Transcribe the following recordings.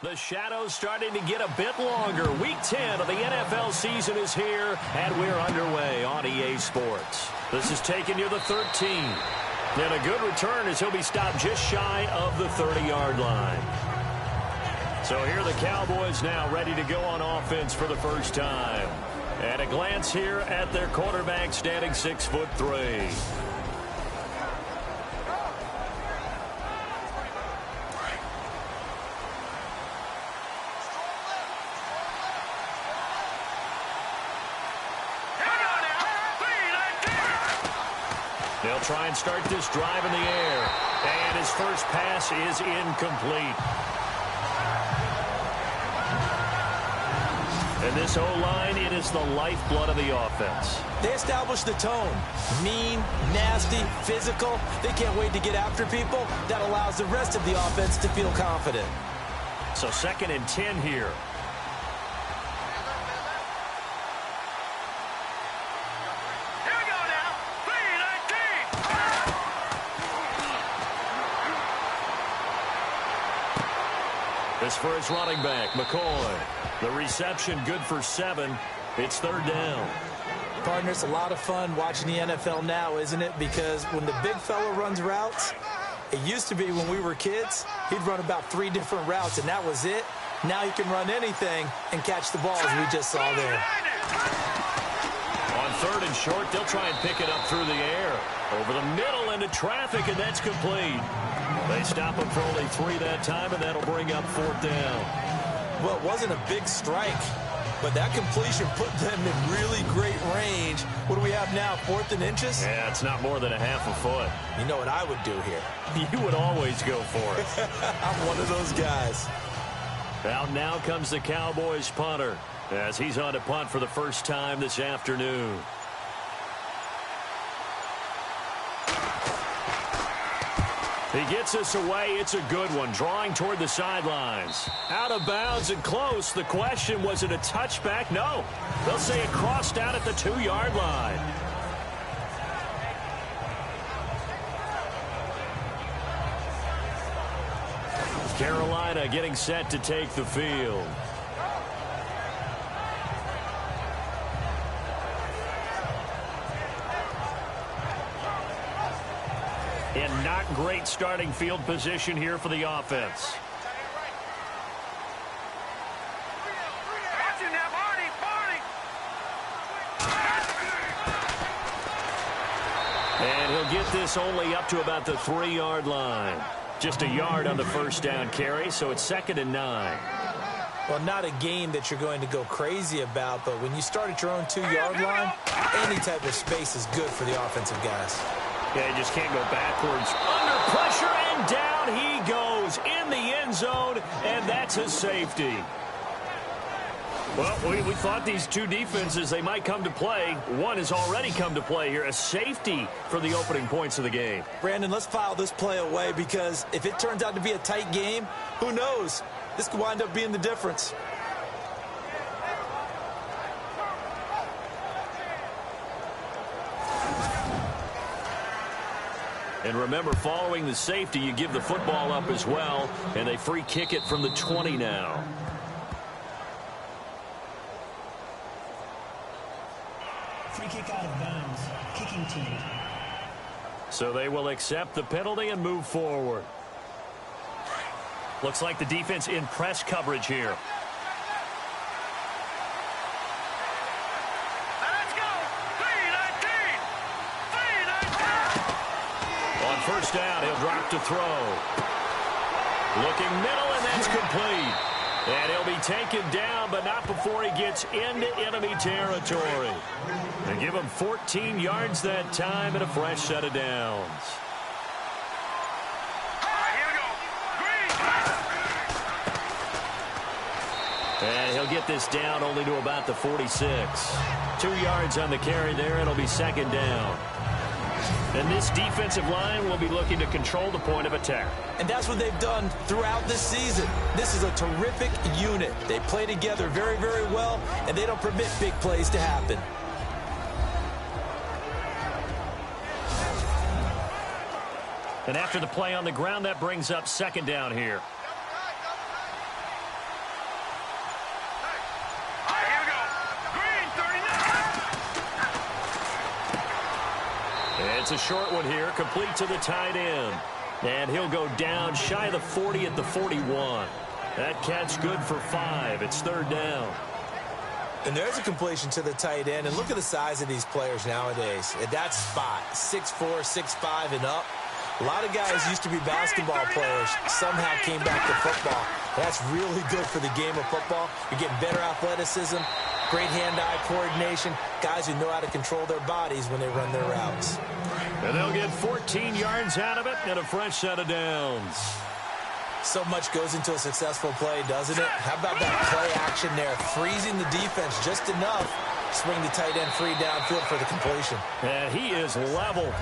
The shadow's starting to get a bit longer. Week 10 of the NFL season is here, and we're underway on EA Sports. This is taking you the 13th. And a good return as he'll be stopped just shy of the 30-yard line. So here are the Cowboys now ready to go on offense for the first time. And a glance here at their quarterback standing 6'3". They'll try and start this drive in the air. And his first pass is incomplete. And this O-line, it is the lifeblood of the offense. They establish the tone. Mean, nasty, physical. They can't wait to get after people. That allows the rest of the offense to feel confident. So 2nd and 10 here. This for his running back, McCoy. The reception good for 7. It's 3rd down. Partner, it's a lot of fun watching the NFL now, isn't it? Because when the big fella runs routes, it used to be when we were kids, he'd run about 3 different routes, and that was it. Now he can run anything and catch the ball, as we just saw there. On 3rd and short, they'll try and pick it up through the air. Over the middle into traffic, and that's complete. They stop him for only 3 that time, and that'll bring up 4th down. Well, it wasn't a big strike, but that completion put them in really great range. What do we have now, 4th and inches? Yeah, it's not more than a half a foot. You know what I would do here? You would always go for it. I'm one of those guys. Out now comes the Cowboys punter as he's on to punt for the first time this afternoon. He gets us away. It's a good one. Drawing toward the sidelines. Out of bounds and close. The question, was it a touchback? No. They'll say it crossed out at the 2-yard line. Carolina getting set to take the field. In not great starting field position here for the offense. And he'll get this only up to about the 3-yard line. Just a yard on the first down carry, so it's 2nd and 9. Well, not a game that you're going to go crazy about, but when you start at your own 2-yard line, any type of space is good for the offensive guys. Yeah, he just can't go backwards. Under pressure, and down he goes in the end zone, and that's a safety. Well, we thought these two defenses, they might come to play. One has already come to play here, a safety for the opening points of the game. Brandon, let's file this play away because if it turns out to be a tight game, who knows? This could wind up being the difference. And remember, following the safety, you give the football up as well, and they free kick it from the 20 now. Free kick out of bounds. Kicking team. So they will accept the penalty and move forward. Looks like the defense in press coverage here. First down, he'll drop to throw. Looking middle, and that's complete. And he'll be taken down, but not before he gets into enemy territory. They give him 14 yards that time and a fresh set of downs. And he'll get this down only to about the 46. 2 yards on the carry there, and it'll be 2nd down. And this defensive line will be looking to control the point of attack. And that's what they've done throughout this season. This is a terrific unit. They play together very, very well, and they don't permit big plays to happen. And after the play on the ground, that brings up 2nd down here. It's a short one here, complete to the tight end. And he'll go down shy of the 40 at the 41. That catch good for 5. It's third down. And there's a completion to the tight end. And look at the size of these players nowadays. At that spot, 6'4", 6'5", and up. A lot of guys used to be basketball players, somehow came back to football. That's really good for the game of football. You're getting better athleticism, great hand-eye coordination, guys who know how to control their bodies when they run their routes. And they'll get 14 yards out of it and a fresh set of downs. So much goes into a successful play, doesn't it? How about that play action there, freezing the defense just enough, swing the tight end free downfield for the completion. And he is level.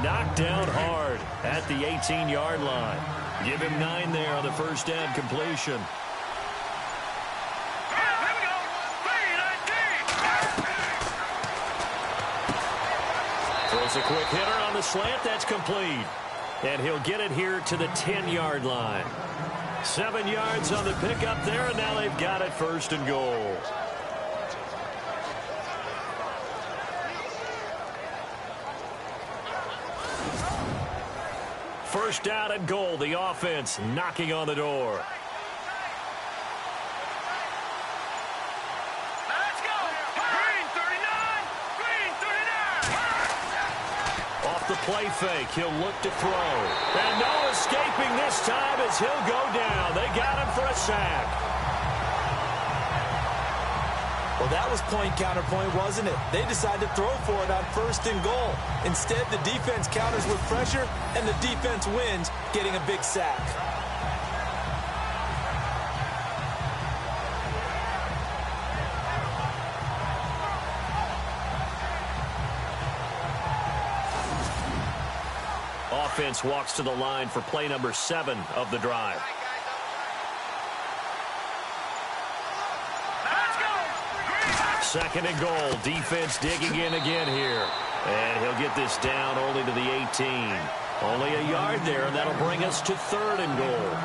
Knocked down hard at the 18-yard line. Give him 9 there on the first down completion. Throws a quick hitter on the slant. That's complete. And he'll get it here to the 10-yard line. 7 yards on the pickup there, and now they've got it first and goal. First down and goal. The offense knocking on the door. Let's go. Green 39. Green 39. Off the play fake. He'll look to throw. And no escaping this time as he'll go down. They got him for a sack. Well, that was point counterpoint, wasn't it? They decided to throw for it on first and goal. Instead, the defense counters with pressure, and the defense wins, getting a big sack. Offense walks to the line for play number 7 of the drive. Second and goal. Defense digging in again here. And he'll get this down only to the 18. Only a yard there, and that'll bring us to third and goal.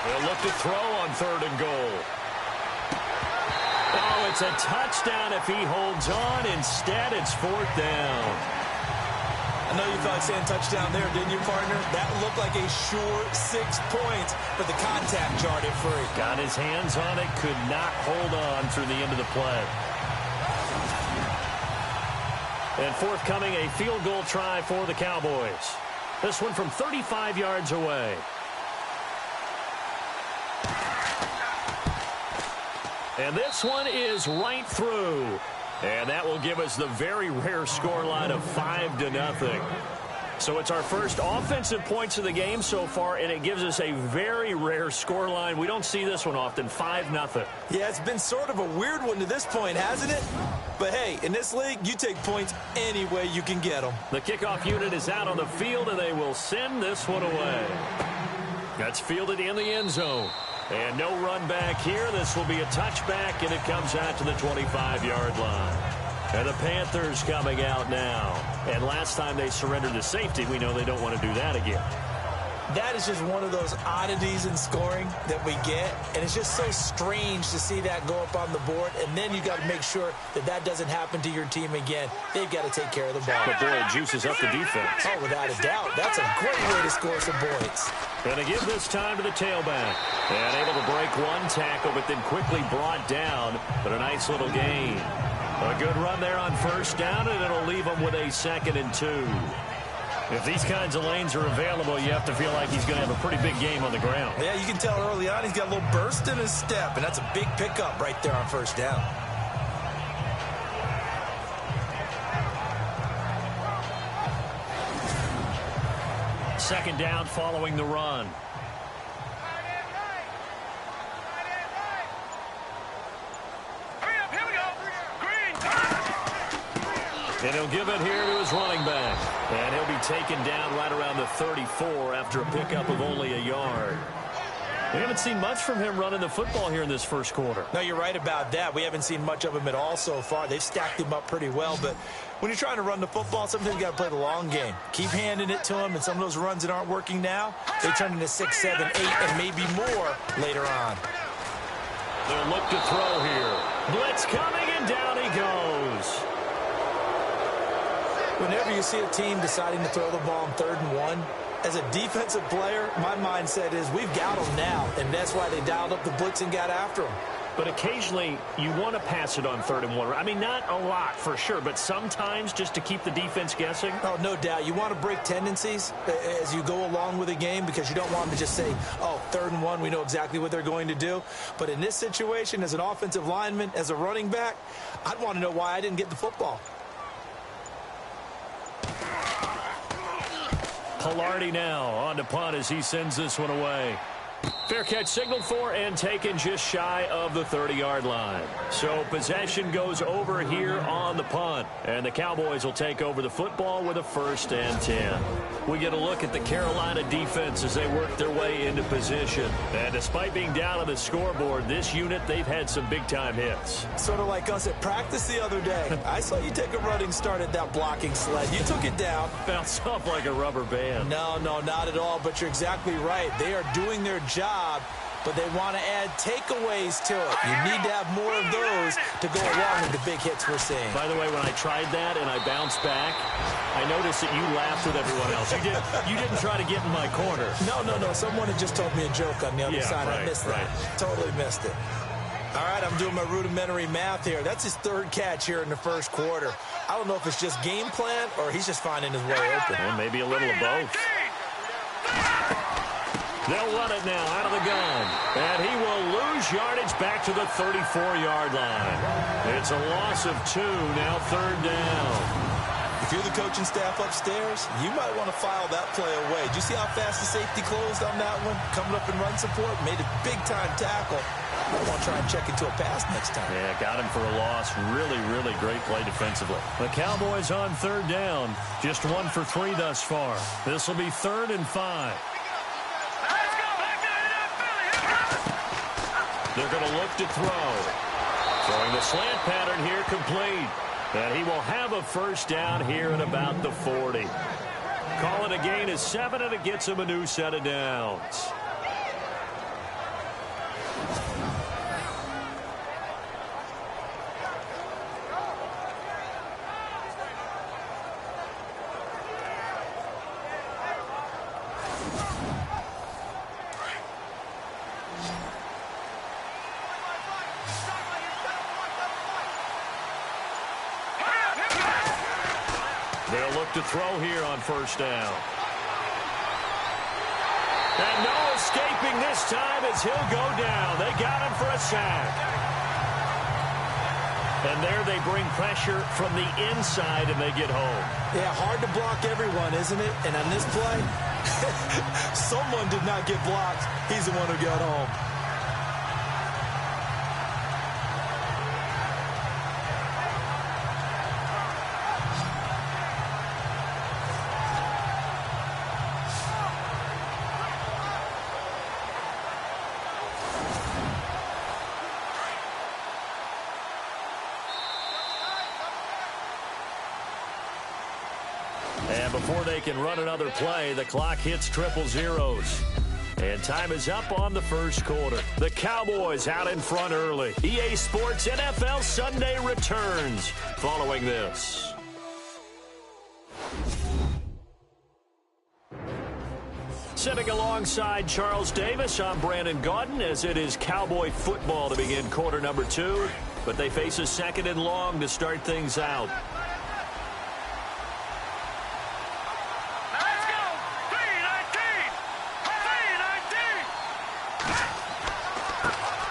He'll look to throw on third and goal. Oh, it's a touchdown if he holds on. Instead, it's fourth down. I know you thought saying touchdown there, didn't you, partner? That looked like a sure 6 points, but the contact jarred it free. Got his hands on it, could not hold on through the end of the play. And forthcoming, a field goal try for the Cowboys. This one from 35 yards away. And this one is right through. And that will give us the very rare scoreline of 5-0. So it's our first offensive points of the game so far, and it gives us a very rare scoreline. We don't see this one often, 5-0. Yeah, it's been sort of a weird one to this point, hasn't it? But hey, in this league, you take points any way you can get them. The kickoff unit is out on the field, and they will send this one away. That's fielded in the end zone. And no run back here. This will be a touchback, and it comes out to the 25-yard line. And the Panthers coming out now. And last time they surrendered to safety, we know they don't want to do that again. That is just one of those oddities in scoring that we get, and it's just so strange to see that go up on the board, and then you got to make sure that that doesn't happen to your team again. They've got to take care of the ball. But boy, it juices up the defense. Oh, without a doubt. That's a great way to score some points. Going to give this time to the tailback. And able to break one tackle, but then quickly brought down. But a nice little gain. A good run there on first down, and it'll leave them with a 2nd and 2. If these kinds of lanes are available, you have to feel like he's going to have a pretty big game on the ground. Yeah, you can tell early on he's got a little burst in his step, and that's a big pickup right there on first down. Second down following the run. And he'll give it here to his running back. And he'll be taken down right around the 34 after a pickup of only a yard. We haven't seen much from him running the football here in this first quarter. No, you're right about that. We haven't seen much of him at all so far. They've stacked him up pretty well, but when you're trying to run the football, sometimes you got to play the long game. Keep handing it to him, and some of those runs that aren't working now, they turn into 6, 7, 8, and maybe more later on. They'll look to throw here. Blitz coming, and down he goes. Whenever you see a team deciding to throw the ball on 3rd and 1, as a defensive player, my mindset is we've got them now, and that's why they dialed up the blitz and got after them. But occasionally, you want to pass it on 3rd and 1. I mean, not a lot for sure, but sometimes just to keep the defense guessing. Oh, no doubt. You want to break tendencies as you go along with a game because you don't want them to just say, oh, 3rd and 1, we know exactly what they're going to do. But in this situation, as an offensive lineman, as a running back, I'd want to know why I didn't get the football. Pilardi now on to punt as he sends this one away. Fair catch signaled for and taken just shy of the 30-yard line. So possession goes over here on the punt. And the Cowboys will take over the football with a 1st and 10. We get a look at the Carolina defense as they work their way into position. And despite being down on the scoreboard, this unit, they've had some big-time hits. Sort of like us at practice the other day. I saw you take a running start at that blocking sled. You took it down. Bounced off like a rubber band. No, not at all. But you're exactly right. They are doing their job, but they want to add takeaways to it. You need to have more of those to go along with the big hits we're seeing. By the way, when I tried that and I bounced back, I noticed that you laughed with everyone else. You didn't try to get in my corner. No. Someone had just told me a joke on the other side. Right, I missed that. Totally missed it. All right, I'm doing my rudimentary math here. That's his 3rd catch here in the first quarter. I don't know if it's just game plan or he's just finding his way open. And maybe a little of both. They'll run it now out of the gun. And he will lose yardage back to the 34-yard line. It's a loss of 2, now 3rd down. If you're the coaching staff upstairs, you might want to file that play away. Did you see how fast the safety closed on that one? Coming up in run support, made a big-time tackle. I want to try and check into a pass next time. Yeah, got him for a loss. Really, really great play defensively. The Cowboys on 3rd down. Just 1 for 3 thus far. This will be 3rd and 5. They're going to look to throw. Throwing the slant pattern here complete. And he will have a 1st down here at about the 40. Call it a gain of 7, and it gets him a new set of downs. They'll look to throw here on 1st down. And no escaping this time as he'll go down. They got him for a sack. And there they bring pressure from the inside, and they get home. Yeah, hard to block everyone, isn't it? And on this play, someone did not get blocked. He's the one who got home. And before they can run another play, the clock hits triple zeros. And time is up on the first quarter. The Cowboys out in front early. EA Sports NFL Sunday returns following this. Sitting alongside Charles Davis, I'm Brandon Gaudin, as it is Cowboy football to begin quarter number 2. But they face a 2nd and long to start things out.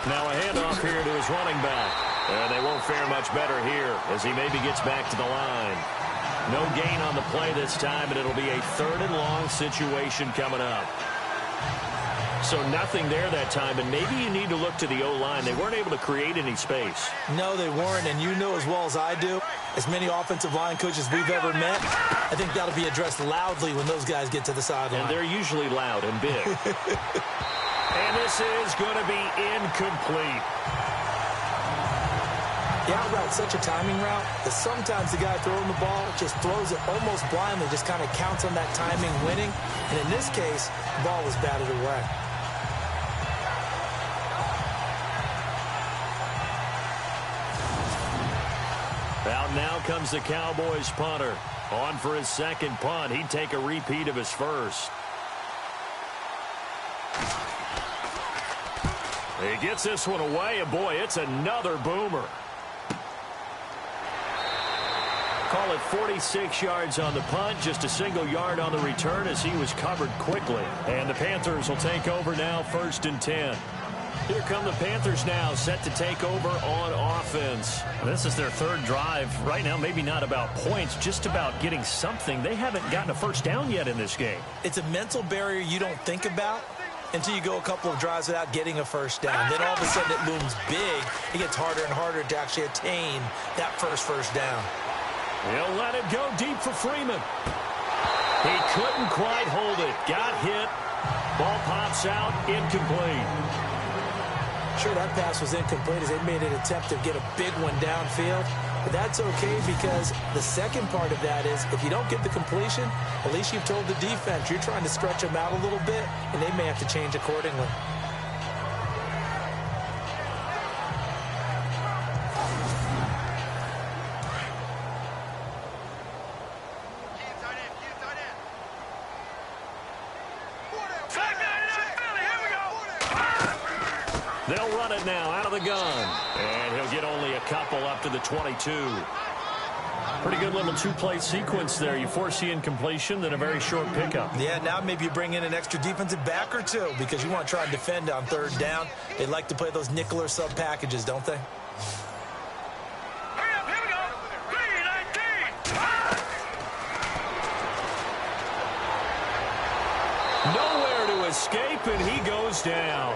Now a handoff here to his running back. And they won't fare much better here as he maybe gets back to the line. No gain on the play this time, and it'll be a 3rd and long situation coming up. So nothing there that time, and maybe you need to look to the O-line. They weren't able to create any space. No, they weren't, and you know as well as I do, as many offensive line coaches we've ever met, I think that'll be addressed loudly when those guys get to the sideline. And they're usually loud and big. And this is going to be incomplete. The out route's such a timing route that sometimes the guy throwing the ball just throws it almost blindly, just kind of counts on that timing winning. And in this case, the ball was batted away. Out now comes the Cowboys punter. On for his second punt. He'd take a repeat of his first. He gets this one away, and boy, it's another boomer. Call it 46 yards on the punt, just a single yard on the return as he was covered quickly. And the Panthers will take over now, 1st and 10. Here come the Panthers now, set to take over on offense. This is their third drive. Right now, maybe not about points, just about getting something. They haven't gotten a first down yet in this game. It's a mental barrier you don't think about until you go a couple of drives without getting a first down. Then all of a sudden it looms big. It gets harder and harder to actually attain that first down. He'll let it go deep for Freeman. He couldn't quite hold it. Got hit. Ball pops out. Incomplete. Sure, that pass was incomplete as they made an attempt to get a big one downfield. But that's okay because the second part of that is if you don't get the completion, at least you've told the defense you're trying to stretch them out a little bit, and they may have to change accordingly. They'll run it now out of the gun. And he'll get only a couple up to the 22. Pretty good little two-play sequence there. You force the incompletion, then a very short pickup. Yeah, now maybe you bring in an extra defensive back or two because you want to try and defend on 3rd down. They like to play those nickel or sub packages, don't they? Hurry up, here we go. 3-19. Nowhere to escape, and he goes down.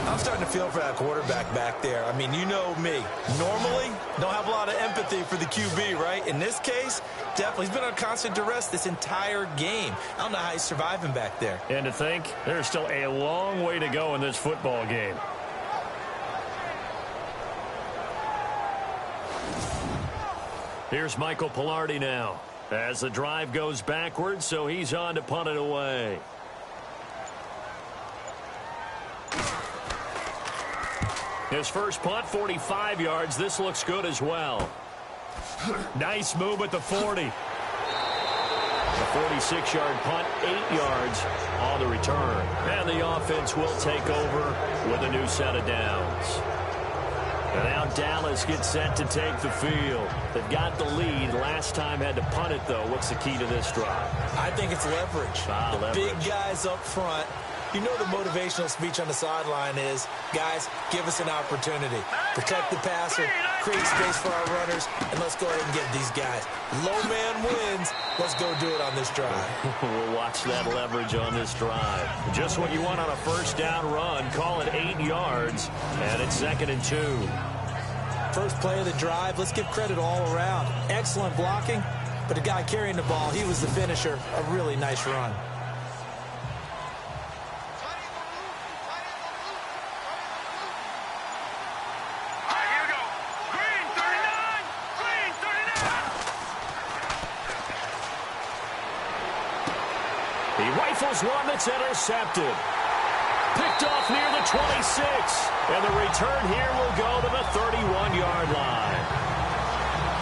I'm starting to feel for that quarterback back there. I mean, you know me. Normally, don't have a lot of empathy for the QB, right? In this case, definitely. He's been under constant duress this entire game. I don't know how he's surviving back there. And to think, there's still a long way to go in this football game. Here's Michael Pilardi now as the drive goes backwards, so he's on to punt it away. His first punt, 45 yards. This looks good as well. Nice move at the 40. A 46-yard punt, 8 yards on the return. And the offense will take over with a new set of downs. And now Dallas gets set to take the field. They've got the lead. Last time had to punt it, though. What's the key to this drive? I think it's leverage. The leverage. Big guys up front. You know the motivational speech on the sideline is, guys, give us an opportunity. Protect the passer, create space for our runners, and let's go ahead and get these guys. Low man wins. Let's go do it on this drive. We'll watch that leverage on this drive. Just what you want on a first down run. Call it 8 yards, and it's 2nd and 2. First play of the drive. Let's give credit all around. Excellent blocking, but the guy carrying the ball, he was the finisher. A really nice run. One that's intercepted. Picked off near the 26. And the return here will go to the 31-yard line.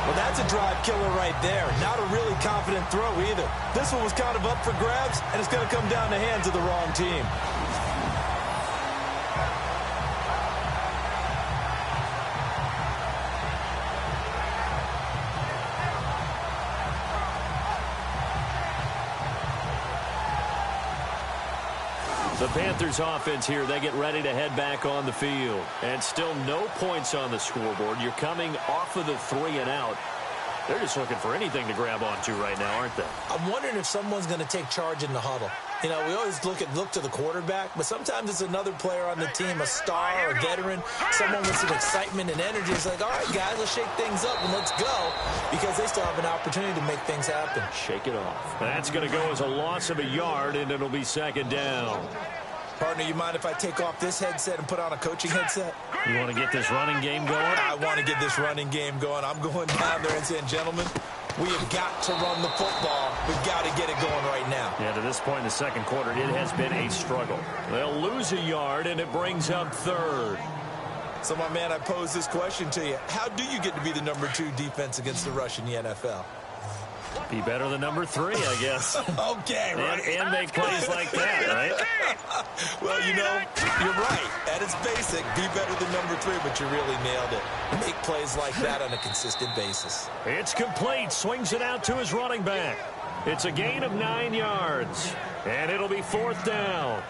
Well, that's a drive killer right there. Not a really confident throw either. This one was kind of up for grabs, and it's going to come down the hands of the wrong team. The Panthers offense here, they get ready to head back on the field. And still no points on the scoreboard. You're coming off of the 3 and out. They're just looking for anything to grab onto right now, aren't they? I'm wondering if someone's going to take charge in the huddle. You know, we always look to the quarterback, but sometimes it's another player on the team, a star, a veteran, someone with some excitement and energy. It's like, all right, guys, let's shake things up and let's go, because they still have an opportunity to make things happen. Shake it off. That's going to go as a loss of a yard, and it'll be second down. Partner, you mind if I take off this headset and put on a coaching headset? You want to get this running game going? I want to get this running game going. I'm going down there and saying, gentlemen, we have got to run the football. We've got to get it going right now. Yeah, to this point in the second quarter, it has been a struggle. They'll lose a yard, and it brings up third. So, my man, I pose this question to you. How do you get to be the number 2 defense against the rush in the NFL? Be better than number 3, I guess. Okay, right. And make plays like that, right? Well, you know, you're right. At its basic, be better than number 3, but you really nailed it. Make plays like that on a consistent basis. It's complete. Swings it out to his running back. It's a gain of 9 yards, and it'll be fourth down.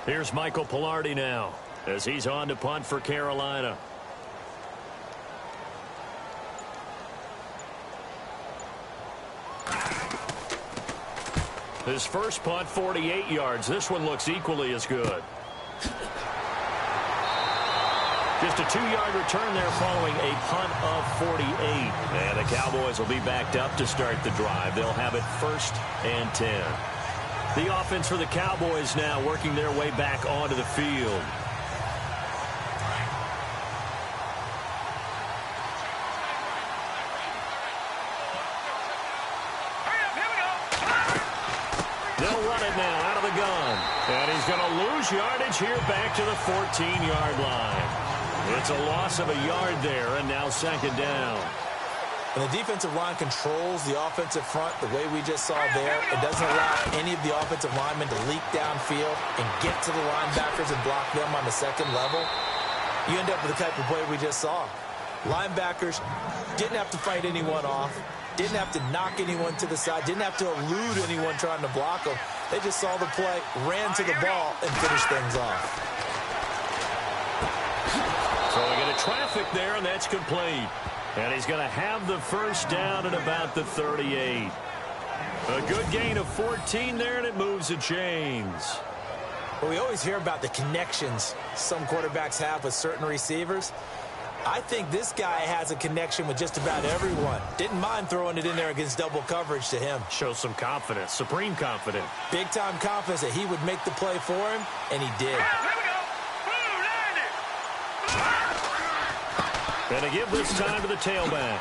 Here's Michael Pilardi now as he's on to punt for Carolina. His first punt, 48 yards. This one looks equally as good. Just a 2-yard return there following a punt of 48. And the Cowboys will be backed up to start the drive. They'll have it 1st and 10. The offense for the Cowboys now working their way back onto the field. They'll run it now out of the gun. And he's going to lose yardage here back to the 14-yard line. It's a loss of a yard there, and now second down. And the defensive line controls the offensive front the way we just saw there. It doesn't allow any of the offensive linemen to leak downfield and get to the linebackers and block them on the second level. You end up with the type of play we just saw. Linebackers didn't have to fight anyone off, didn't have to knock anyone to the side, didn't have to elude anyone trying to block them. They just saw the play, ran to the ball, and finished things off. So we get a traffic there, and that's complete. And he's going to have the first down at about the 38. A good gain of 14 there, and it moves the chains. Well, we always hear about the connections some quarterbacks have with certain receivers. I think this guy has a connection with just about everyone. Didn't mind throwing it in there against double coverage to him. Shows some confidence, supreme confidence. Big-time confidence that he would make the play for him, and he did. And to give this time to the tailback.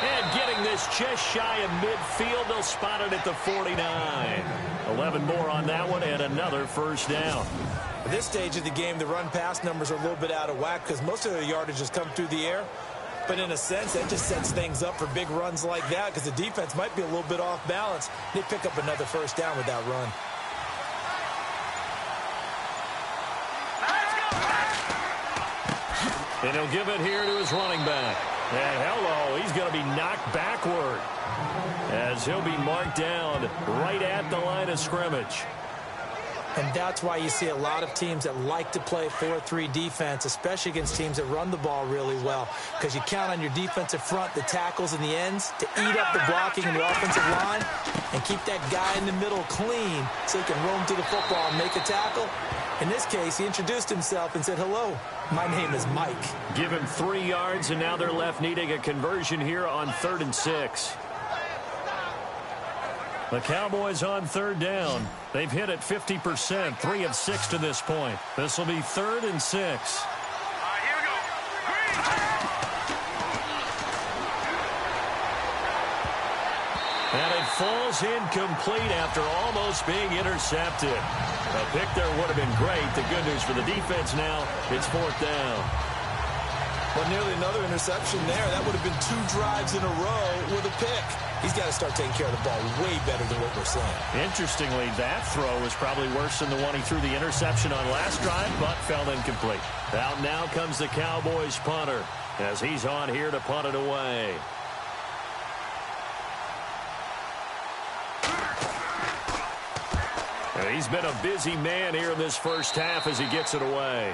And getting this just shy of midfield, they'll spot it at the 49. 11 more on that one, and another first down. At this stage of the game, the run-pass numbers are a little bit out of whack because most of the yardage has come through the air. But in a sense, that just sets things up for big runs like that because the defense might be a little bit off balance. They pick up another first down with that run. And he'll give it here to his running back. And hello, he's going to be knocked backward as he'll be marked down right at the line of scrimmage. And that's why you see a lot of teams that like to play 4-3 defense, especially against teams that run the ball really well, because you count on your defensive front, the tackles and the ends, to eat up the blocking in the offensive line and keep that guy in the middle clean so he can roam to the football and make a tackle. In this case, he introduced himself and said, hello, my name is Mike. Give him 3 yards, and now they're left needing a conversion here on 3rd and 6. The Cowboys on 3rd down. They've hit it 50%, 3 of 6 to this point. This will be 3rd and 6. Here we go. And it falls incomplete after almost being intercepted. A pick there would have been great. The good news for the defense now, it's 4th down. Well, nearly another interception there. That would have been 2 drives in a row with a pick. He's got to start taking care of the ball way better than what we're seeing. Interestingly, that throw was probably worse than the one he threw the interception on last drive, but fell incomplete. Out now comes the Cowboys punter as he's on here to punt it away. And he's been a busy man here in this first half as he gets it away.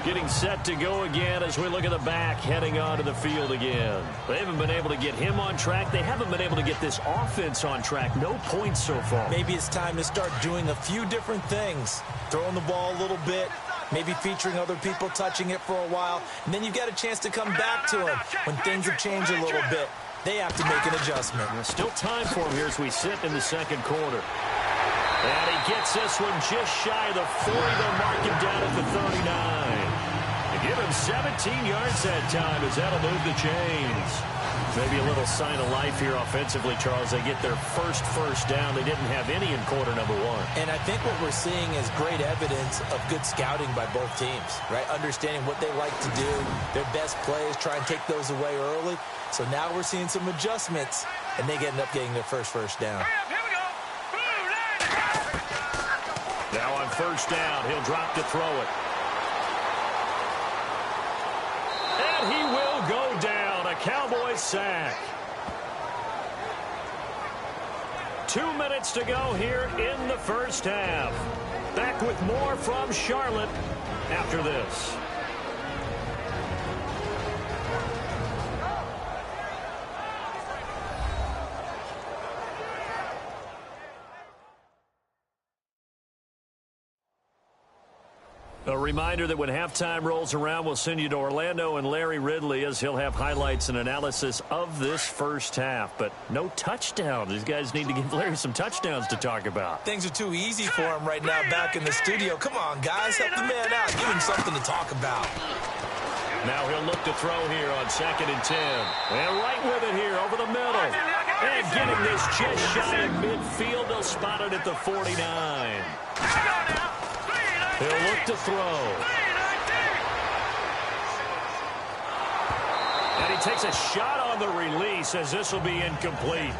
Getting set to go again as we look at the back heading onto the field again. They haven't been able to get him on track. They haven't been able to get this offense on track. No points so far. Maybe it's time to start doing a few different things. Throwing the ball a little bit, maybe featuring other people touching it for a while, and then you've got a chance to come back to him when things have changed a little bit. They have to make an adjustment. There's still time for him here as we sit in the second quarter. And he gets this one just shy of the 40. They'll mark him down at the 39. They give him 17 yards that time as that'll move the chains. Maybe a little sign of life here offensively, Charles. They get their first down. They didn't have any in quarter number 1. And I think what we're seeing is great evidence of good scouting by both teams, right? Understanding what they like to do, their best plays, try and take those away early. So now we're seeing some adjustments, and they end up getting their first down. Now on first down, he'll drop to throw it. And he will go down. A Cowboys sack. 2 minutes to go here in the first half. Back with more from Charlotte after this. A reminder that when halftime rolls around, we'll send you to Orlando and Larry Ridley as he'll have highlights and analysis of this first half. But no touchdown. These guys need to give Larry some touchdowns to talk about. Things are too easy for him right now back in the studio. Come on, guys. Help the man out. Give him something to talk about. Now he'll look to throw here on 2nd and 10. And right with it here over the middle. And getting this just shy of midfield. They'll spot it at the 49. He'll look to throw. And he takes a shot on the release as this will be incomplete.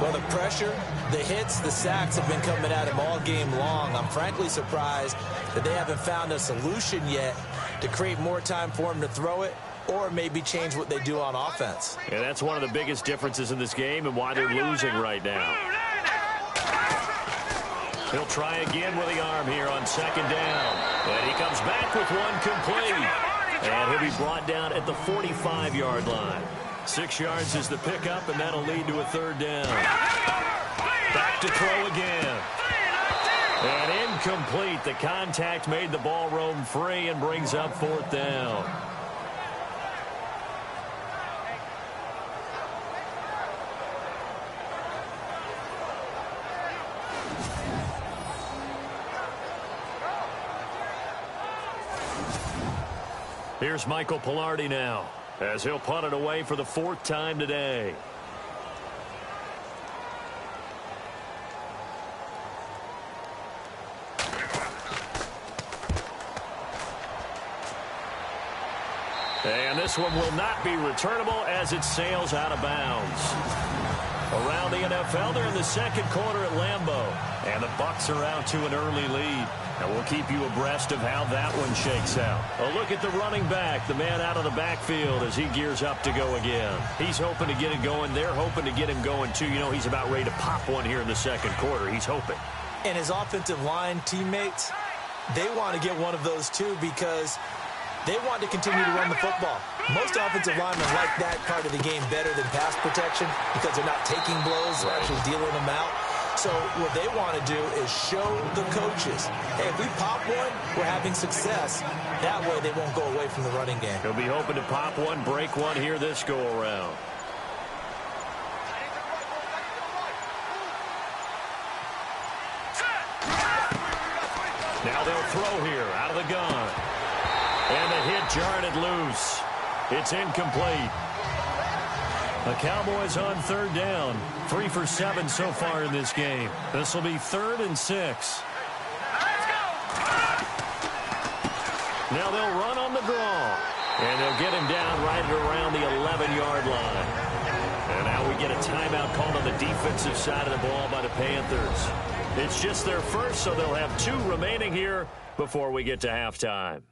Well, the pressure, the hits, the sacks have been coming at him all game long. I'm frankly surprised that they haven't found a solution yet to create more time for him to throw it or maybe change what they do on offense. Yeah, that's one of the biggest differences in this game and why they're losing right now. He'll try again with the arm here on 2nd down. And he comes back with one complete. And he'll be brought down at the 45-yard line. 6 yards is the pickup, and that'll lead to a 3rd down. Back to throw again. And incomplete. The contact made the ball roam free and brings up 4th down. Here's Michael Pilardi now as he'll punt it away for the 4th time today. And this one will not be returnable as it sails out of bounds. Around the NFL, they're in the second quarter at Lambeau. And the Bucs are out to an early lead. And we'll keep you abreast of how that one shakes out. A look at the running back, the man out of the backfield as he gears up to go again. He's hoping to get it going. They're hoping to get him going, too. You know, he's about ready to pop one here in the second quarter. He's hoping. And his offensive line teammates, they want to get one of those, too, because they want to continue to run the football. Most offensive linemen like that part of the game better than pass protection because they're not taking blows, they're actually dealing them out. So what they want to do is show the coaches, hey, if we pop one, we're having success. That way they won't go away from the running game. He'll be hoping to pop one, break one here this go-around. Now they'll throw here out of the gun. And the hit jarred it loose. It's incomplete. The Cowboys on 3rd down. 3 for 7 so far in this game. This will be 3rd and 6. Let's go! Now they'll run on the draw. And they'll get him down right around the 11-yard line. And now we get a timeout called on the defensive side of the ball by the Panthers. It's just their first, so they'll have 2 remaining here before we get to halftime.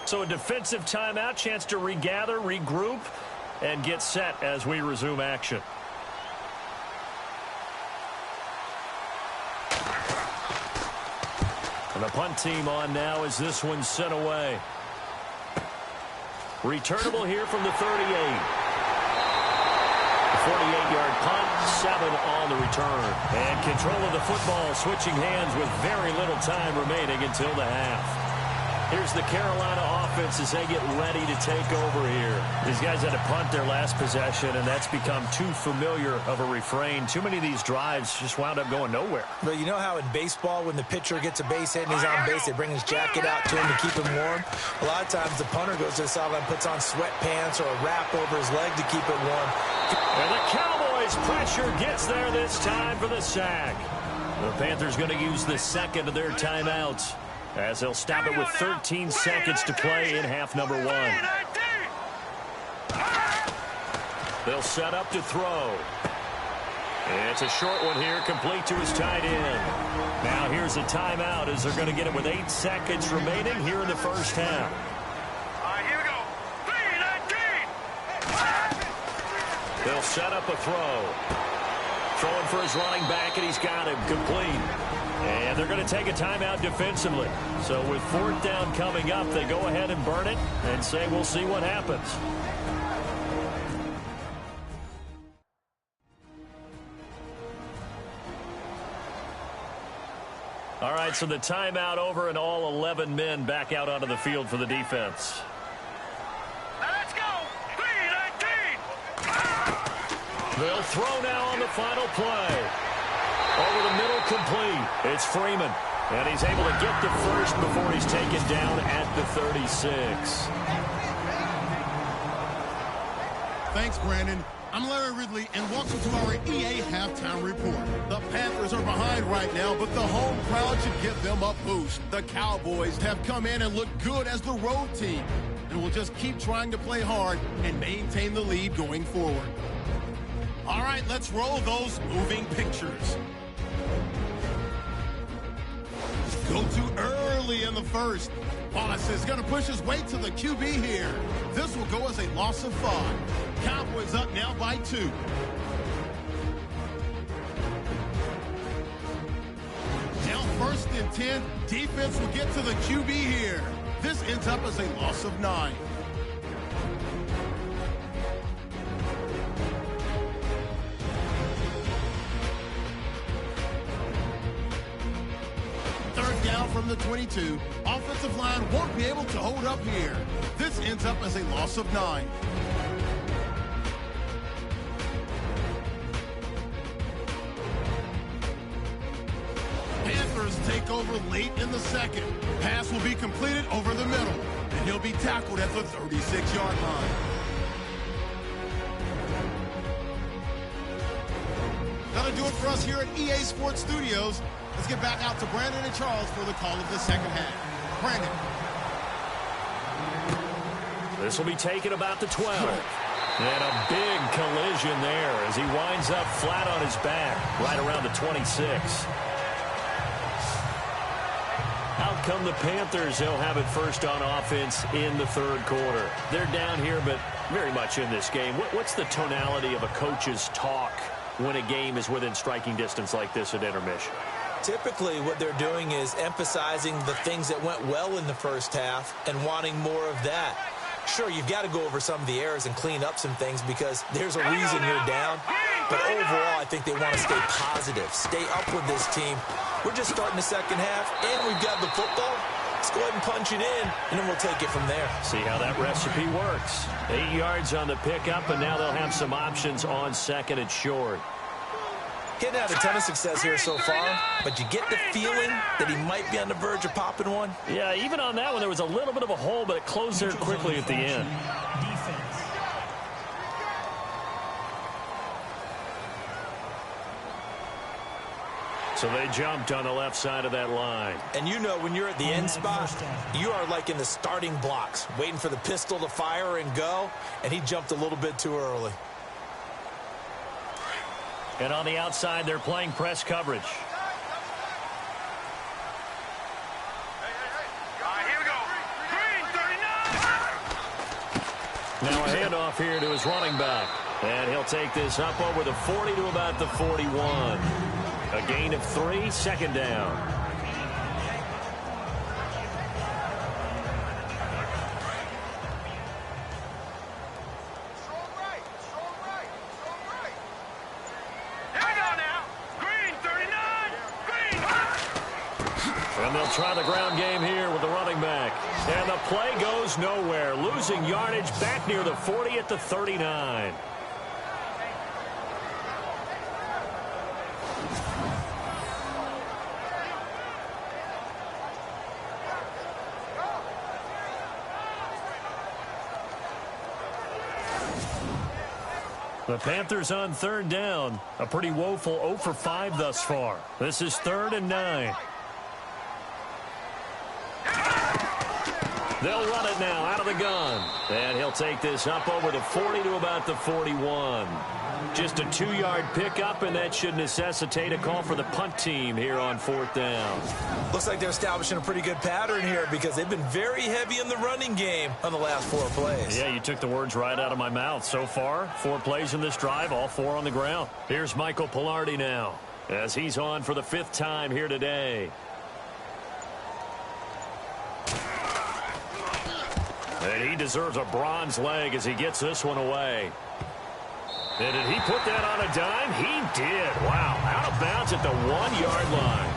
So a defensive timeout, chance to regather, regroup, and get set as we resume action. And the punt team on now as this one's sent away. Returnable here from the 38. The 48-yard punt, 7 on the return. And control of the football switching hands with very little time remaining until the half. Here's the Carolina offense as they get ready to take over here. These guys had to punt their last possession, and that's become too familiar of a refrain. Too many of these drives just wound up going nowhere. But you know how in baseball, when the pitcher gets a base hit and he's on base, they bring his jacket out to him to keep him warm? A lot of times the punter goes to the sideline, puts on sweatpants or a wrap over his leg to keep it warm. And the Cowboys' pressure gets there this time for the sack. The Panthers going to use the second of their timeouts, as they'll stop it with 13 seconds to play in half number 1. They'll set up to throw. And it's a short one here, complete to his tight end. Now here's a timeout as they're going to get it with 8 seconds remaining here in the first half. Here we go. 3-19. They'll set up a throw. Throwing for his running back, and he's got him complete. And they're going to take a timeout defensively. So with 4th down coming up, they go ahead and burn it and say we'll see what happens. All right, so the timeout over and all 11 men back out onto the field for the defense. Let's go. 3-19. They'll throw now on the final play. Over the middle, complete. It's Freeman. And he's able to get to first before he's taken down at the 36. Thanks, Brandon. I'm Larry Ridley, and welcome to our EA Halftime Report. The Panthers are behind right now, but the home crowd should give them a boost. The Cowboys have come in and looked good as the road team, and will just keep trying to play hard and maintain the lead going forward. All right, let's roll those moving pictures. Go too early in the first. Wallace is going to push his way to the QB here. This will go as a loss of 5. Cowboys up now by 2. Now 1st and 10. Defense will get to the QB here. This ends up as a loss of 9. Down from the 22. Offensive line won't be able to hold up here. This ends up as a loss of 9. Panthers take over late in the second. Pass will be completed over the middle, and he'll be tackled at the 36-yard line. That'll do it for us here at EA Sports Studios. Let's get back out to Brandon and Charles for the call of the second half. Brandon. This will be taken about the 12. And a big collision there as he winds up flat on his back right around the 26. Out come the Panthers. They'll have it first on offense in the 3rd quarter. They're down here, but very much in this game. What's the tonality of a coach's talk when a game is within striking distance like this at intermission? Typically, what they're doing is emphasizing the things that went well in the first half and wanting more of that. Sure, you've got to go over some of the errors and clean up some things because there's a reason you're down. But overall, I think they want to stay positive, stay up with this team. We're just starting the second half, and we've got the football. Let's go ahead and punch it in, and then we'll take it from there. See how that recipe works. 8 yards on the pickup, and now they'll have some options on 2nd and short. Getting had a ton of success here so far, but you get the feeling that he might be on the verge of popping one. Yeah, even on that one, there was a little bit of a hole, but it closed there quickly at the end. Defense. So So they jumped on the left side of that line. And you know when you're at the end spot, you are like in the starting blocks, waiting for the pistol to fire and go, and he jumped a little bit too early. And on the outside, they're playing press coverage. Here we go. Green, 39. Now a handoff here to his running back. And he'll take this up over the 40 to about the 41. A gain of 3, second down. And they'll try the ground game here with the running back. And the play goes nowhere. Losing yardage back near the 40 at the 39. The Panthers on third down. A pretty woeful 0 for 5 thus far. This is 3rd and 9. They'll run it now out of the gun. And he'll take this up over the 40 to about the 41. Just a 2-yard pickup, and that should necessitate a call for the punt team here on 4th down. Looks like they're establishing a pretty good pattern here because they've been very heavy in the running game on the last 4 plays. Yeah, you took the words right out of my mouth. So far, 4 plays in this drive, all 4 on the ground. Here's Michael Pilardi now as he's on for the 5th time here today. And he deserves a bronze leg as he gets this one away. And did he put that on a dime? He did. Wow. Out of bounds at the 1-yard line.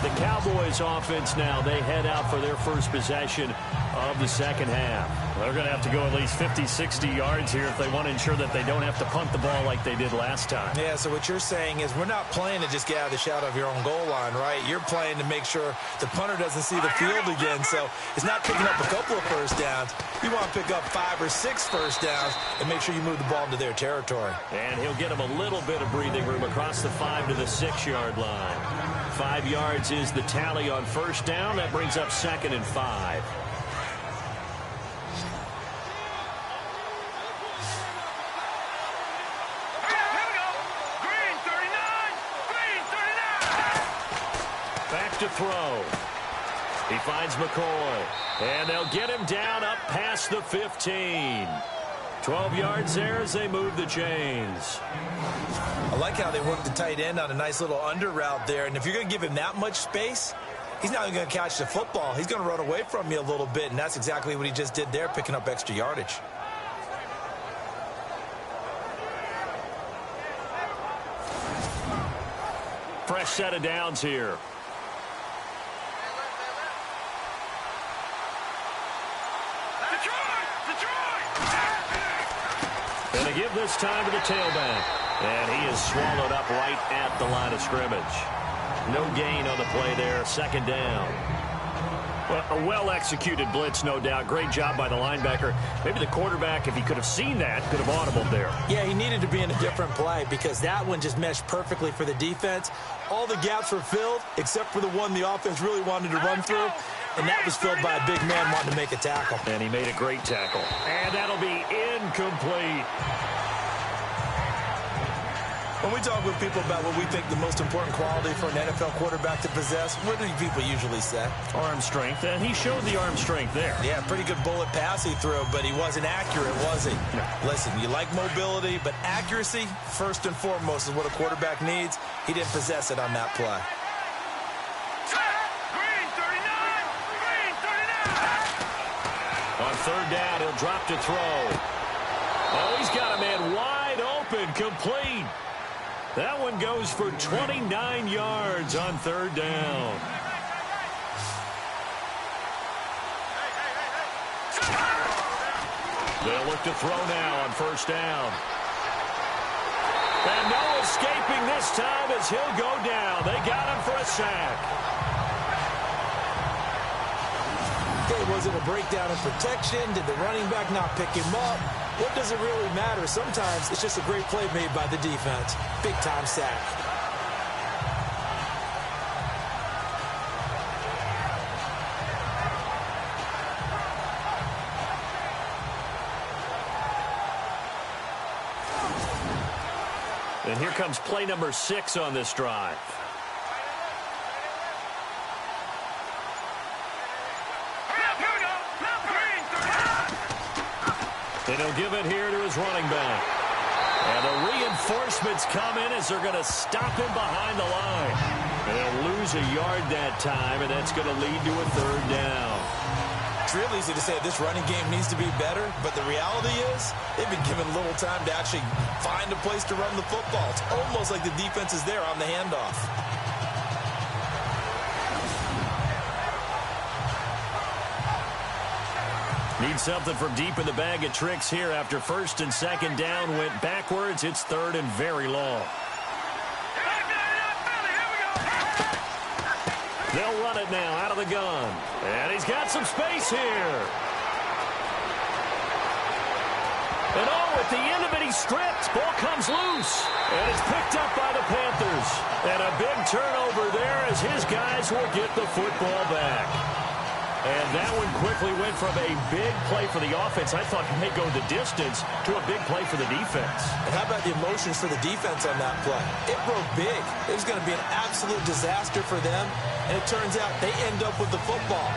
The Cowboys offense now, they head out for their first possession of the second half. They're going to have to go at least 50, 60 yards here if they want to ensure that they don't have to punt the ball like they did last time. Yeah, so what you're saying is we're not playing to just get out of the shadow of your own goal line, right? You're playing to make sure the punter doesn't see the field again. So it's not picking up a couple of first downs. You want to pick up 5 or 6 first downs and make sure you move the ball into their territory. And he'll get him a little bit of breathing room across the 5 to the 6-yard line. 5 yards is the tally on first down. That brings up 2nd and 5. To throw. He finds McCoy. And they'll get him down up past the 15. 12 yards there as they move the chains. I like how they work the tight end on a nice little under route there. And if you're going to give him that much space, he's not even going to catch the football. He's going to run away from you a little bit. And that's exactly what he just did there, picking up extra yardage. Fresh set of downs here. And they give this time to the tailback. And he is swallowed up right at the line of scrimmage. No gain on the play there. 2nd down. Well, a well-executed blitz, no doubt. Great job by the linebacker. Maybe the quarterback, if he could have seen that, could have audibled there. Yeah, he needed to be in a different play because that one just meshed perfectly for the defense. All the gaps were filled except for the one the offense really wanted to run through. And that was filled by a big man wanting to make a tackle. And he made a great tackle. And that'll be incomplete. When we talk with people about what we think the most important quality for an NFL quarterback to possess, what do people usually say? Arm strength, and he showed the arm strength there. Yeah, pretty good bullet pass he threw, but he wasn't accurate, was he? No. Listen, you like mobility, but accuracy, first and foremost, is what a quarterback needs. He didn't possess it on that play. On 3rd down, he'll drop to throw. Oh, he's got a man wide open, complete. That one goes for 29 yards on 3rd down. They'll look to throw now on 1st down. And no escaping this time as he'll go down. They got him for a sack. Was it a breakdown in protection? Did the running back not pick him up? What does it really matter? Sometimes it's just a great play made by the defense. Big-time sack. And here comes play number 6 on this drive. And he'll give it here to his running back. And the reinforcements come in as they're going to stop him behind the line. And they'll lose a yard that time, and that's going to lead to a 3rd down. It's real easy to say this running game needs to be better, but the reality is they've been given little time to actually find a place to run the football. It's almost like the defense is there on the handoff. Need something from deep in the bag of tricks here after 1st and 2nd down went backwards. It's 3rd and very long. They'll run it now out of the gun. And he's got some space here. And at the end of it, he stripped. Ball comes loose. And it's picked up by the Panthers. And a big turnover there as his guys will get the football back. And that one quickly went from a big play for the offense, I thought may go the distance, to a big play for the defense. And how about the emotions for the defense on that play? It broke big. It was going to be an absolute disaster for them, and it turns out they end up with the football.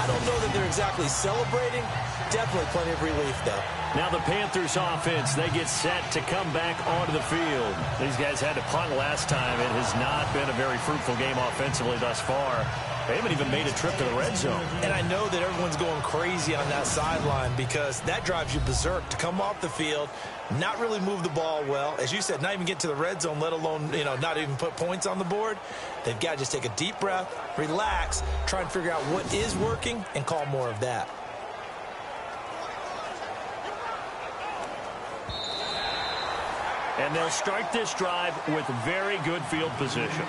I don't know that they're exactly celebrating. Definitely plenty of relief, though. Now the Panthers offense, they get set to come back onto the field. These guys had to punt last time. It has not been a very fruitful game offensively thus far. They haven't even made a trip to the red zone. And I know that everyone's going crazy on that sideline because that drives you berserk to come off the field, not really move the ball well. As you said, not even get to the red zone, let alone, not even put points on the board. They've got to just take a deep breath, relax, try and figure out what is working, and call more of that. And they'll start this drive with very good field position.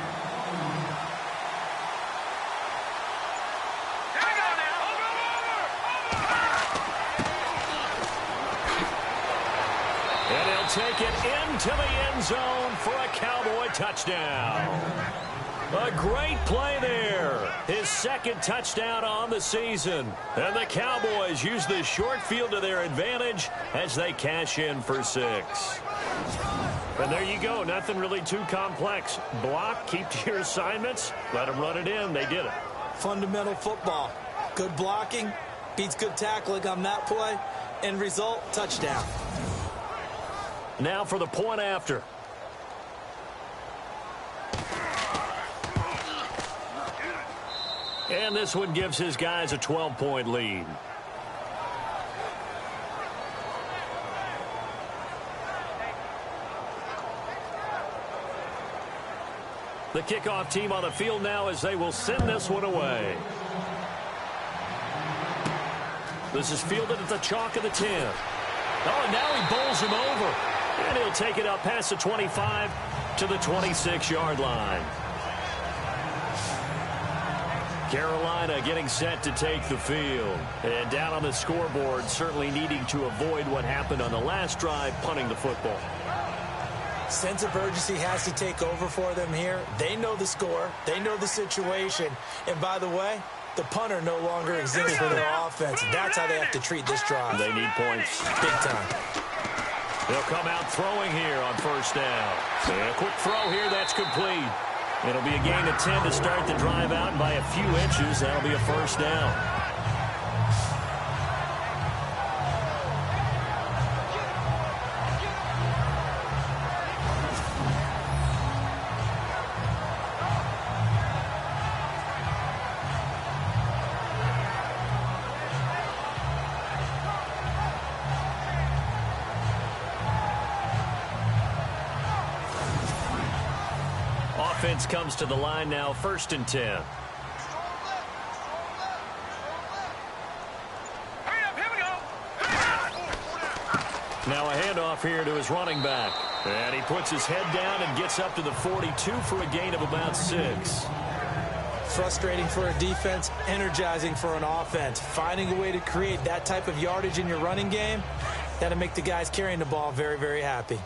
And he'll take it into the end zone for a Cowboy touchdown. A great play there. His 2nd touchdown on the season. And the Cowboys use the short field to their advantage as they cash in for 6. And there you go. Nothing really too complex. Block, keep to your assignments, let them run it in. They did it. Fundamental football. Good blocking beats good tackling on that play. End result, touchdown. Now for the point after. And this one gives his guys a 12-point lead. The kickoff team on the field now as they will send this one away. This is fielded at the chalk of the 10. Oh, and now he bowls him over. And he'll take it up past the 25 to the 26-yard line. Carolina getting set to take the field. And down on the scoreboard, certainly needing to avoid what happened on the last drive, punting the football. Sense of urgency has to take over for them here. They know the score. They know the situation. And by the way, the punter no longer exists for their offense. That's how they have to treat this drive. They need points. Big time. They'll come out throwing here on 1st down. And a quick throw here, that's complete. It'll be a gain of 10 to start the drive out, and by a few inches, that'll be a 1st down. Offense comes to the line now, 1st and 10. Now a handoff here to his running back. And he puts his head down and gets up to the 42 for a gain of about 6. frustrating for a defense, energizing for an offense. Finding a way to create that type of yardage in your running game, that'll make the guys carrying the ball very, very happy.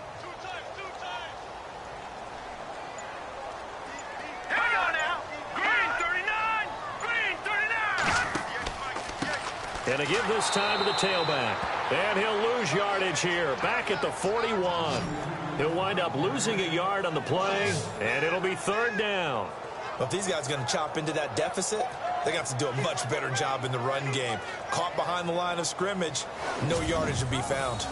And to give this time to the tailback. And he'll lose yardage here, back at the 41. He'll wind up losing a yard on the play, and it'll be third down. Well, if these guys are going to chop into that deficit, they're going to have to do a much better job in the run game. Caught behind the line of scrimmage, no yardage to be found.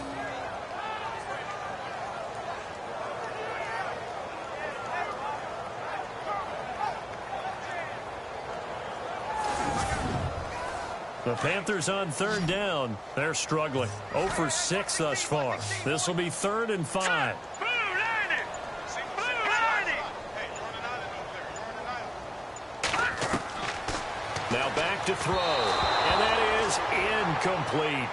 The Panthers on third down. They're struggling. 0 for 6 thus far. This will be 3rd and 5. Now back to throw. And that is incomplete.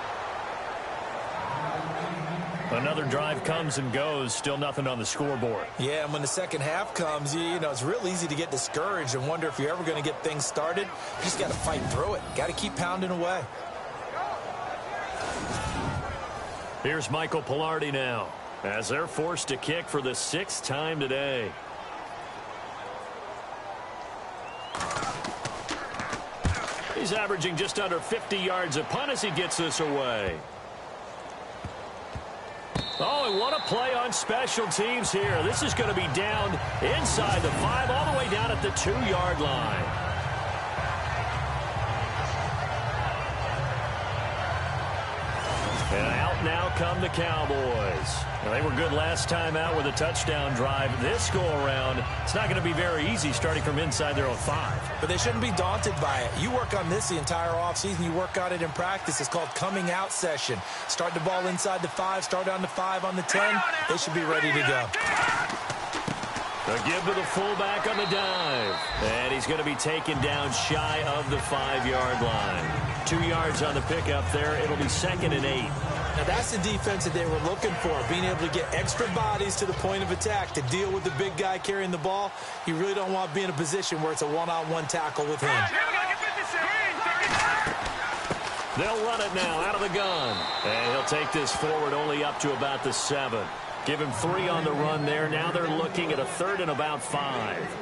Another drive comes and goes. Still nothing on the scoreboard. Yeah, and when the second half comes, you know, it's real easy to get discouraged and wonder if you're ever going to get things started. You just got to fight through it. Got to keep pounding away. Here's Michael Pilardi now, as they're forced to kick for the 6th time today. He's averaging just under 50 yards a punt as he gets this away. Oh, and what a play on special teams here. This is going to be down inside the 5, all the way down at the 2-yard line. And out now come the Cowboys. Now, they were good last time out with a touchdown drive. This go-around, it's not going to be very easy starting from inside their own 5. But they shouldn't be daunted by it. You work on this the entire offseason. You work on it in practice. It's called coming out session. Start the ball inside the 5, start on the 5, on the 10. They should be ready to go. A give to the fullback on the dive. And he's going to be taken down shy of the 5-yard line. 2 yards on the pickup there. It'll be 2nd and 8. Now, that's the defense that they were looking for, being able to get extra bodies to the point of attack to deal with the big guy carrying the ball. You really don't want to be in a position where it's a one-on-one tackle with him. They'll run it now out of the gun. And he'll take this forward only up to about the 7. Give him 3 on the run there. Now they're looking at a 3rd and about 5.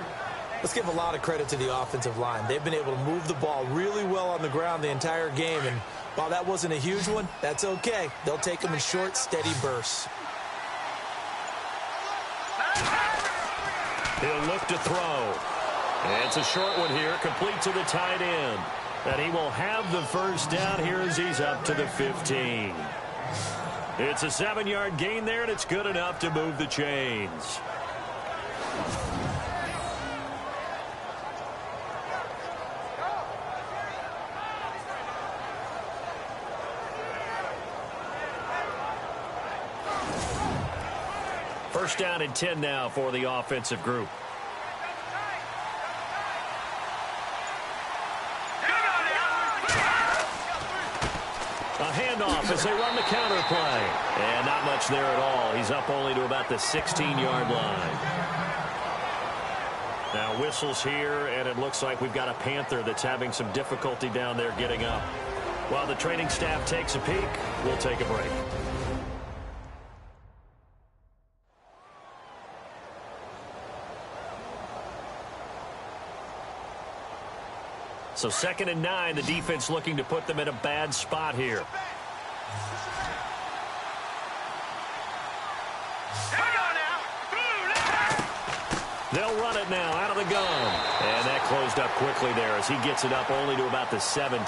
Let's give a lot of credit to the offensive line. They've been able to move the ball really well on the ground the entire game. And while that wasn't a huge one, that's okay. They'll take them in short, steady bursts. He'll look to throw. And it's a short one here, complete to the tight end. And he will have the first down here as he's up to the 15. It's a 7-yard gain there, and it's good enough to move the chains. First down and 10 now for the offensive group. A handoff as they run the counter play. And not much there at all. He's up only to about the 16-yard line. Now whistles here, and it looks like we've got a Panther that's having some difficulty down there getting up. While the training staff takes a peek, we'll take a break. So 2nd and 9, the defense looking to put them in a bad spot here. They'll run it now out of the gun. And that closed up quickly there as he gets it up only to about the 17.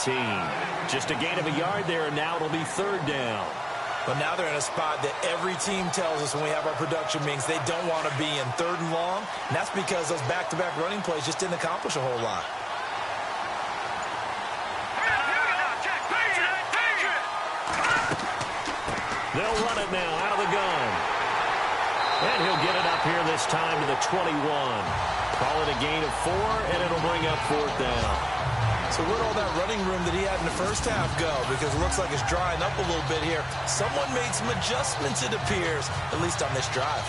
Just a gain of a yard there, and now it'll be 3rd down. But now they're in a spot that every team tells us when we have our production meetings they don't want to be in, 3rd and long. And that's because those back-to-back running plays just didn't accomplish a whole lot. They'll run it now out of the gun. And he'll get it up here this time to the 21. Call it a gain of 4, and it'll bring up 4th down. So where'd all that running room that he had in the first half go? Because it looks like it's drying up a little bit here. Someone made some adjustments, it appears, at least on this drive.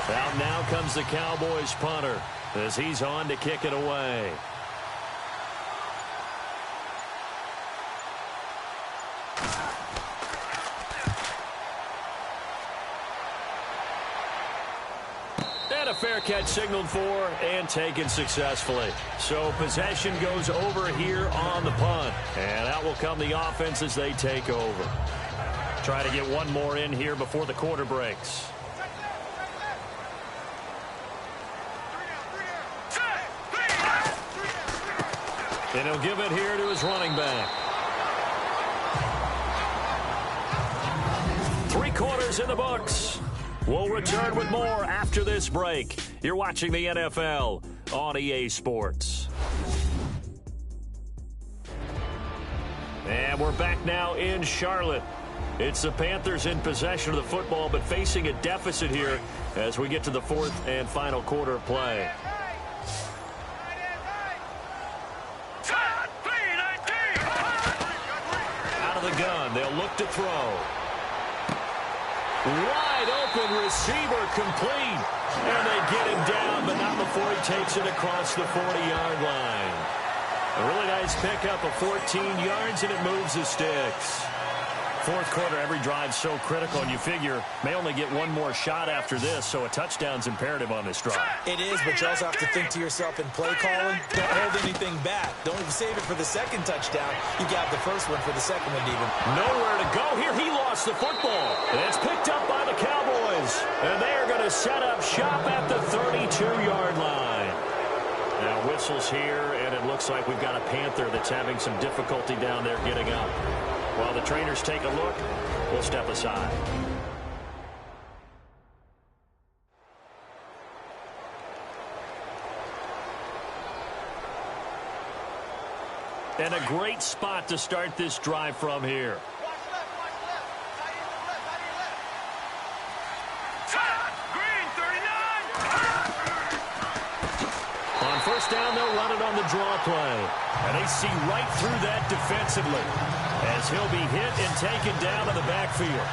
Out now comes the Cowboys punter as he's on to kick it away. And a fair catch signaled for and taken successfully. So possession goes over here on the punt. And out will come the offense as they take over. Try to get one more in here before the quarter breaks. And he'll give it here to his running back. 3 quarters in the books. We'll return with more after this break. You're watching the NFL on EA Sports. And we're back now in Charlotte. It's the Panthers in possession of the football, but facing a deficit here as we get to the 4th and final quarter of play. Out of the gun, they'll look to throw. Wide open receiver complete. And they get him down, but not before he takes it across the 40-yard line. A really nice pickup of 14 yards, and it moves the sticks. 4th quarter, every drive's so critical, and you figure may only get one more shot after this, so a touchdown's imperative on this drive. It is, but you also have to think to yourself in play calling, don't hold anything back. Don't save it for the second touchdown. You got the first one for the second one even. Nowhere to go here. He lost the football. And it's picked up by the Cowboys. And they are going to set up shop at the 32-yard line. Now whistles here, and it looks like we've got a Panther that's having some difficulty down there getting up. While the trainers take a look, we'll step aside. And a great spot to start this drive from here. On first down, they'll run it on the draw play. And they see right through that defensively as he'll be hit and taken down in the backfield.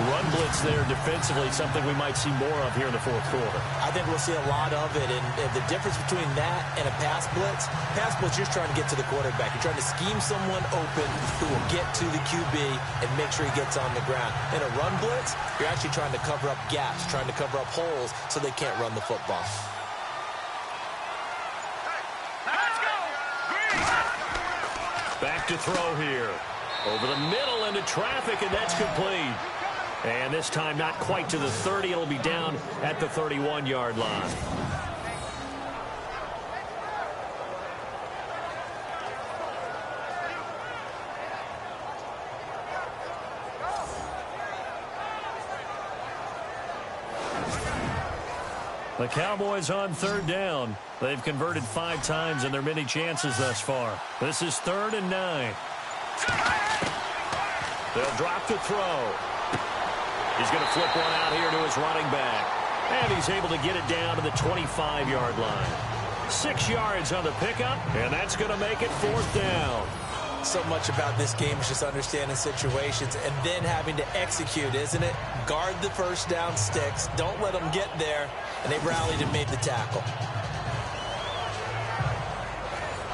Run blitz there defensively, something we might see more of here in the 4th quarter. I think we'll see a lot of it, and the difference between that and a pass blitz, you're just trying to get to the quarterback. You're trying to scheme someone open who will get to the QB and make sure he gets on the ground. In a run blitz, you're actually trying to cover up gaps, trying to cover up holes so they can't run the football. Back to throw here. Over the middle into traffic, and that's complete. And this time not quite to the 30. It'll be down at the 31-yard line. The Cowboys on 3rd down. They've converted 5 times in their many chances thus far. This is 3rd and 9. They'll drop the throw. He's going to flip one out here to his running back. And he's able to get it down to the 25-yard line. 6 yards on the pickup, and that's going to make it 4th down. So much about this game is just understanding situations and then having to execute, isn't it? Guard the first down sticks. Don't let them get there. And they rallied and made the tackle.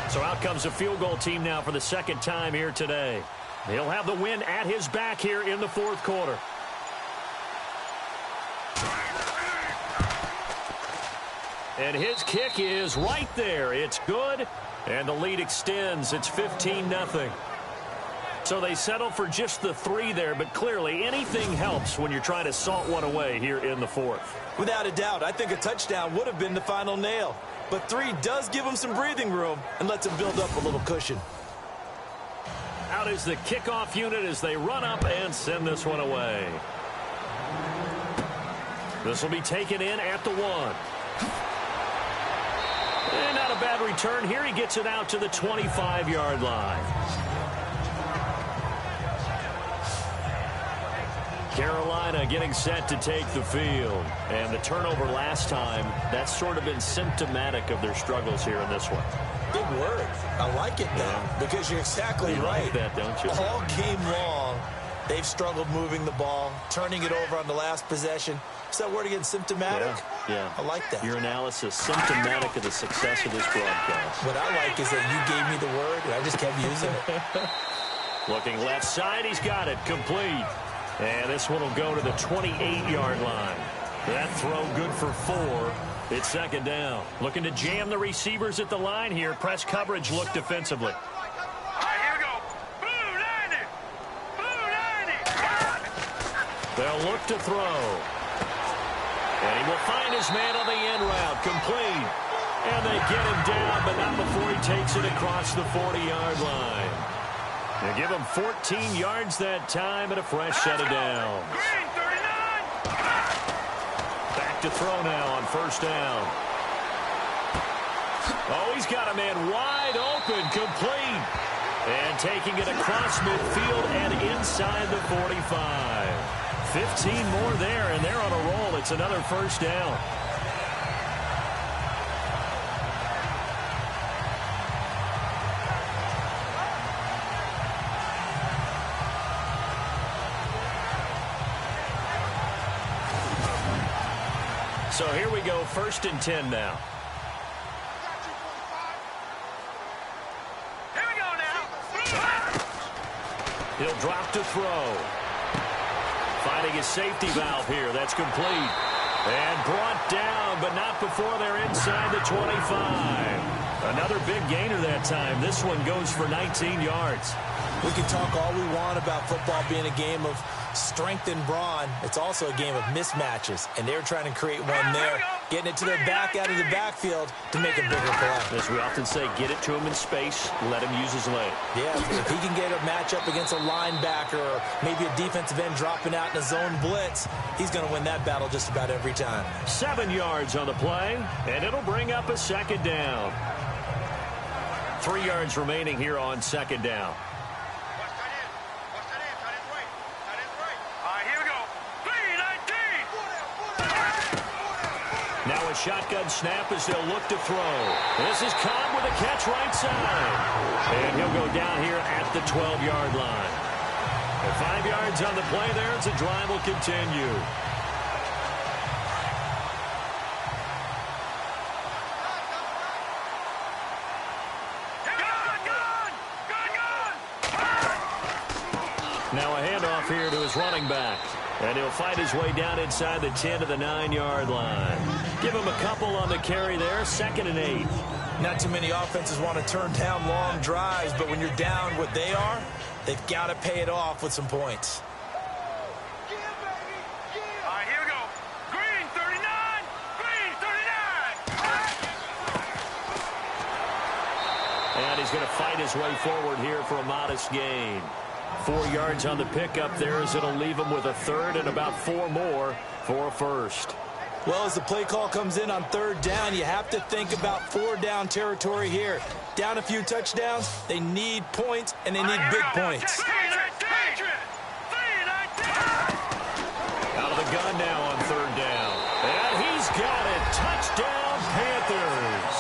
So out comes the field goal team now for the 2nd time here today. He'll have the win at his back here in the 4th quarter. And his kick is right there. It's good, and the lead extends. It's 15-0. So they settle for just the 3 there, but clearly anything helps when you're trying to salt one away here in the 4th. Without a doubt, I think a touchdown would have been the final nail. But 3 does give them some breathing room and lets them build up a little cushion. Out is the kickoff unit as they run up and send this one away. This will be taken in at the 1. And not a bad return here. He gets it out to the 25-yard line. Carolina getting set to take the field. And the turnover last time, that's sort of been symptomatic of their struggles here in this one. Big word. I like it, though, because you're exactly right. Like that, don't you? All game long, They've struggled moving the ball, turning it over on the last possession. Is that word again, symptomatic? Yeah. I like that. Your analysis, symptomatic of the success of this broadcast. What I like is that you gave me the word, and I just kept using it. Looking left side, he's got it, complete. And this one will go to the 28-yard line. That throw good for 4. It's second down. Looking to jam the receivers at the line here. Press coverage look defensively. They'll look to throw. And he will find his man on the end route. Complete. And they get him down, but not before he takes it across the 40-yard line. They give him 14 yards that time and a fresh set of downs. Back to throw now on first down. Oh, he's got a man wide open, complete. And taking it across midfield and inside the 45. 15 more there, and they're on a roll. It's another first down. So here we go, 1st and 10 now. Here we go now. He'll drop to throw. Finding his safety valve here. That's complete. And brought down, but not before they're inside the 25. Another big gainer that time. This one goes for 19 yards. We can talk all we want about football being a game of strength and brawn. It's also a game of mismatches, and they're trying to create one there, getting it to their back out of the backfield to make a bigger play. As we often say, get it to him in space, let him use his leg. Yeah, if he can get a matchup against a linebacker or maybe a defensive end dropping out in a zone blitz, he's going to win that battle just about every time. 7 yards on the play, and it'll bring up a second down. 3 yards remaining here on second down. Now a shotgun snap as they'll look to throw. This is Cobb with a catch right side. And he'll go down here at the 12-yard line. And 5 yards on the play there as the drive will continue. Now a handoff here to his running back. And he'll fight his way down inside the 10 to the 9-yard line. Give him a couple on the carry there. 2nd and 8. Not too many offenses want to turn down long drives, but when you're down what they are, they've got to pay it off with some points. All right, here we go. Green 39. Green 39. And he's going to fight his way forward here for a modest gain. 4 yards on the pickup there as it'll leave him with a 3rd and about 4 more for a first. Well, as the play call comes in on 3rd down, you have to think about 4-down territory here. Down a few touchdowns, they need points, and they need big points. Out of the gun now on 3rd down. And he's got it. Touchdown, Panthers.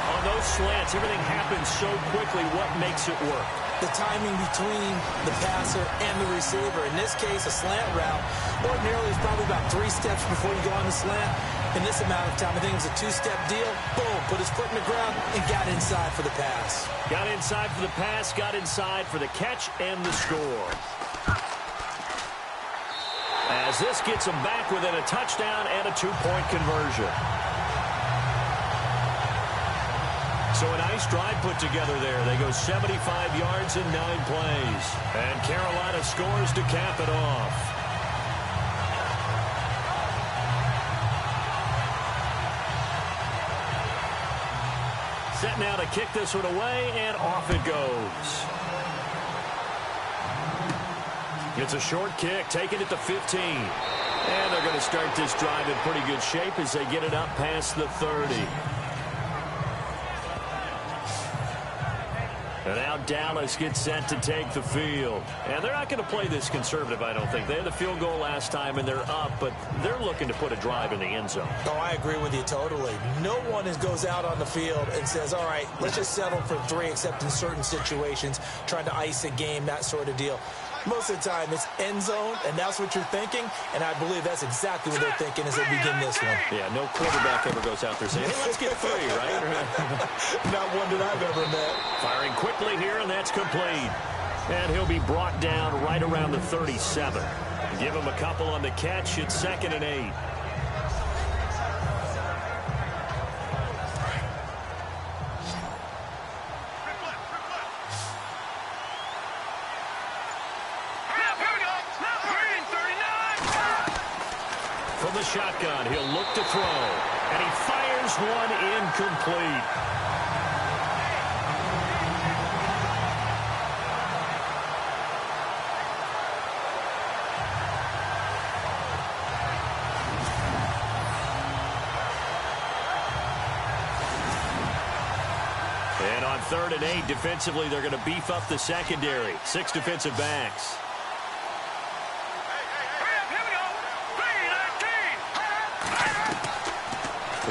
On those slants, everything happens so quickly. What makes it work? The timing between the passer and the receiver. In this case, a slant route ordinarily is probably about 3 steps before you go on the slant. In this amount of time, I think it was a 2-step deal. Boom, put his foot in the ground and got inside for the pass. Got inside for the pass, got inside for the catch and the score. As this gets him back within a touchdown and a 2-point conversion. So a nice drive put together there. They go 75 yards in 9 plays. And Carolina scores to cap it off. Set now to kick this one away, and off it goes. It's a short kick, taking it to 15. And they're going to start this drive in pretty good shape as they get it up past the 30. And now Dallas gets set to take the field. And they're not going to play this conservative, I don't think. They had the field goal last time, and they're up, but they're looking to put a drive in the end zone. Oh, I agree with you totally. No one goes out on the field and says, all right, let's just settle for 3, except in certain situations, trying to ice a game, that sort of deal. Most of the time, it's end zone, and that's what you're thinking, and I believe that's exactly what they're thinking as they begin this one. Yeah, no quarterback ever goes out there saying, hey, let's get 3, right? Not one that I've ever met. Firing quickly here, and that's complete. And he'll be brought down right around the 37. Give him a couple on the catch. It's 2nd and 8. From the shotgun, he'll look to throw, and he fires one incomplete. And on 3rd and 8, defensively, they're going to beef up the secondary. 6 defensive backs.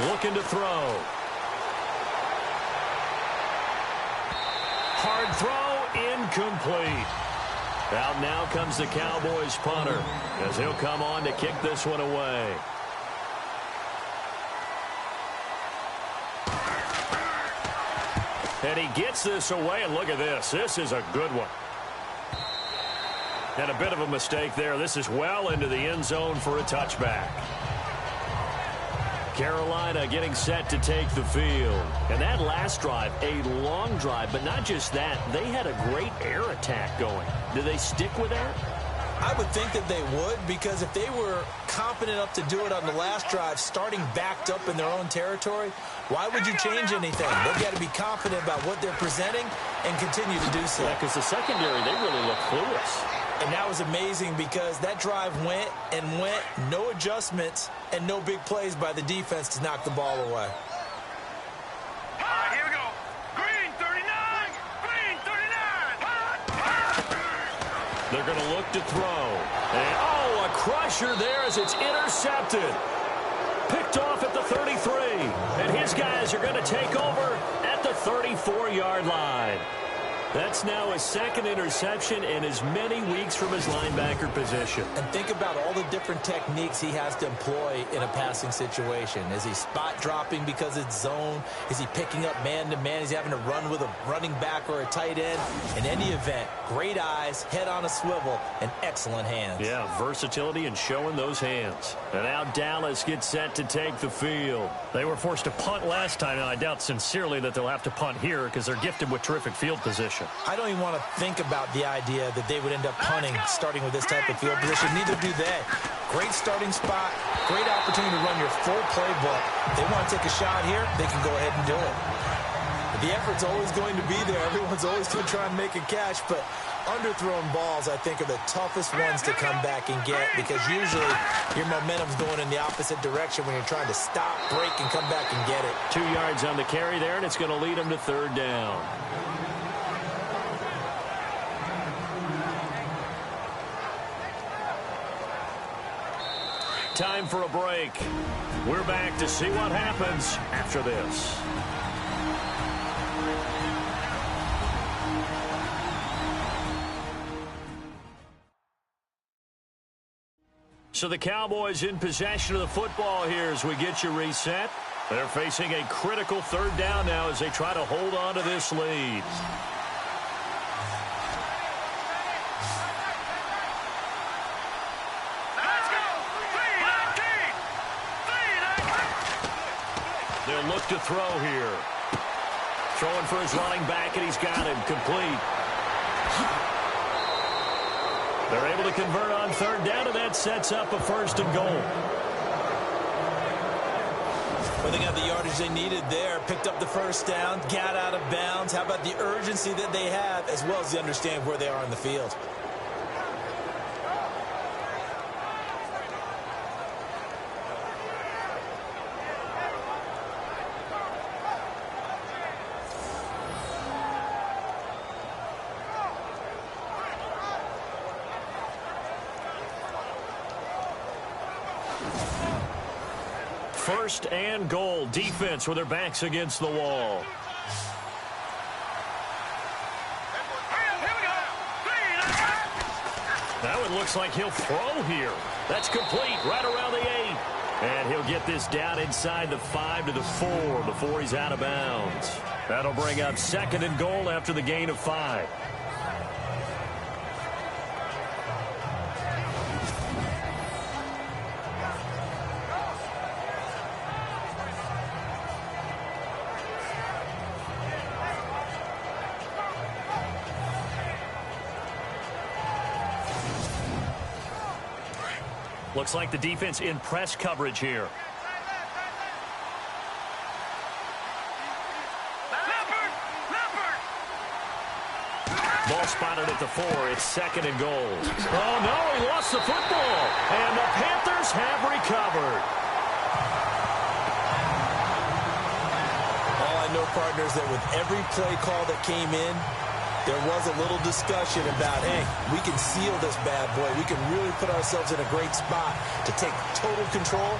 Looking to throw. Hard throw, incomplete. Out now comes the Cowboys punter, as he'll come on to kick this one away. And he gets this away, and look at this. This is a good one. And a bit of a mistake there. This is well into the end zone for a touchback. Carolina getting set to take the field. And that last drive, a long drive, but not just that. They had a great air attack going. Do they stick with that? I would think that they would, because if they were confident enough to do it on the last drive, starting backed up in their own territory, why would you change anything? They've got to be confident about what they're presenting and continue to do so. Yeah, because the secondary, they really look clueless. And that was amazing because that drive went and went, no adjustments and no big plays by the defense to knock the ball away. Here we go. Green 39. Green 39. They're going to look to throw. And, oh, a crusher there as it's intercepted. Picked off at the 33. And his guys are going to take over at the 34-yard line. That's now his 2nd interception in as many weeks from his linebacker position. And think about all the different techniques he has to employ in a passing situation. Is he spot dropping because it's zone? Is he picking up man-to-man? Is he having to run with a running back or a tight end? In any event, great eyes, head on a swivel, and excellent hands. Yeah, versatility and showing those hands. And now Dallas gets set to take the field. They were forced to punt last time, and I doubt sincerely that they'll have to punt here because they're gifted with terrific field position. I don't even want to think about the idea that they would end up punting starting with this type of field position. Neither do they. Great starting spot, great opportunity to run your full playbook. If they want to take a shot here, they can go ahead and do it. The effort's always going to be there. Everyone's always going to try and make a catch, but underthrown balls, I think, are the toughest ones to come back and get because usually your momentum's going in the opposite direction when you're trying to stop, break, and come back and get it. 2 yards on the carry there, and it's going to lead them to 3rd down. Time for a break. We're back to see what happens after this. So the Cowboys in possession of the football here as we get you reset. They're facing a critical 3rd down now as they try to hold on to this lead. They'll look to throw here. Throwing for his running back, and he's got him complete. They're able to convert on 3rd down, and that sets up a 1st and goal. Well, they got the yardage they needed there, picked up the 1st down, got out of bounds. How about the urgency that they have, as well as they understand where they are in the field? first and goal. Defense with their backs against the wall. Now it looks like he'll throw here. That's complete right around the 8. And he'll get this down inside the 5 to the 4 before he's out of bounds. That'll bring up second and goal after the gain of 5. Looks like the defense in press coverage here. Ball spotted at the 4. It's second and goal. Oh, no, he lost the football. And the Panthers have recovered. All I know, partners, that with every play call that came in, there was a little discussion about, hey, we can seal this bad boy. We can really put ourselves in a great spot to take total control,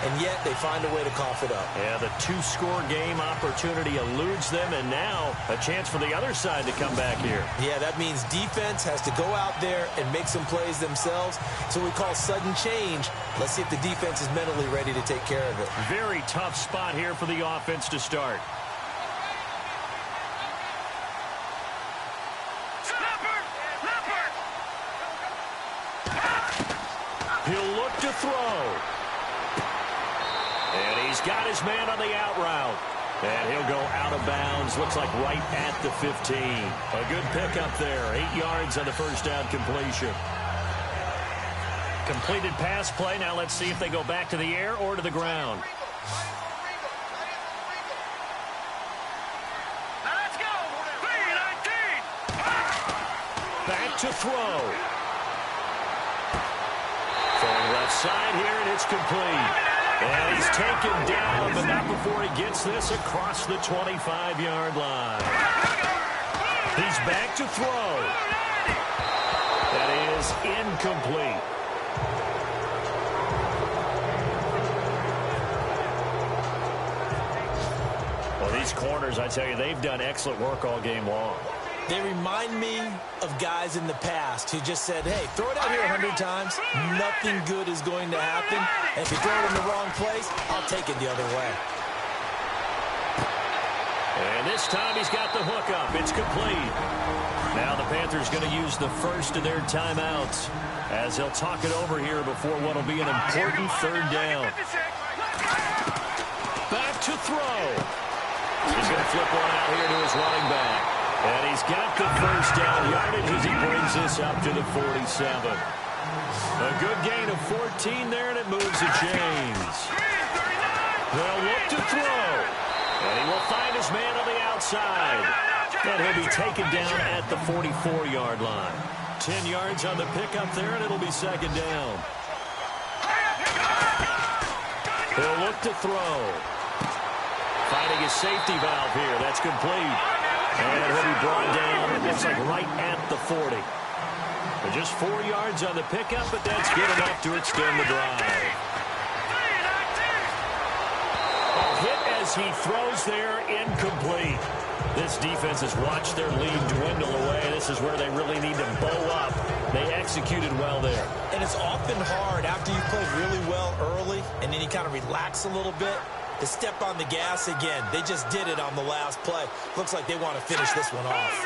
and yet they find a way to cough it up. Yeah, the 2-score game opportunity eludes them, and now a chance for the other side to come back here. Yeah, that means defense has to go out there and make some plays themselves. So we call sudden change. Let's see if the defense is mentally ready to take care of it. Very tough spot here for the offense to start. He'll look to throw. And he's got his man on the out route. And he'll go out of bounds. Looks like right at the 15. A good pickup there. 8 yards on the first down completion. Completed pass play. Now let's see if they go back to the air or to the ground. Now let's go. 3-19. Back to throw. Throwing left side here, and it's complete. And he's taken down, but not before he gets this across the 25-yard line. He's back to throw. That is incomplete. Well, these corners, I tell you, they've done excellent work all game long. They remind me of guys in the past who just said, hey, throw it out here 100 times. Nothing good is going to happen. And if you throw it in the wrong place, I'll take it the other way. And this time he's got the hook up. It's complete. Now the Panthers going to use the first of their timeouts as they'll talk it over here before what will be an important third down. Back to throw. He's going to flip one out here to his running back. And he's got the first down yardage as he brings this up to the 47. A good gain of 14 there, and it moves the chains. They'll look to throw. And he will find his man on the outside. And he'll be taken down at the 44-yard line. 10 yards on the pickup there, and it'll be second down. He'll look to throw. Finding his safety valve here. That's complete. And he'll be brought down, it looks like right at the 40. But just 4 yards on the pickup, but that's good enough to extend the drive. A hit as he throws there, incomplete. This defense has watched their lead dwindle away. This is where they really need to bow up. They executed well there. And it's often hard after you've played really well early and then you kind of relax a little bit to step on the gas again. They just did it on the last play. Looks like they want to finish this one off.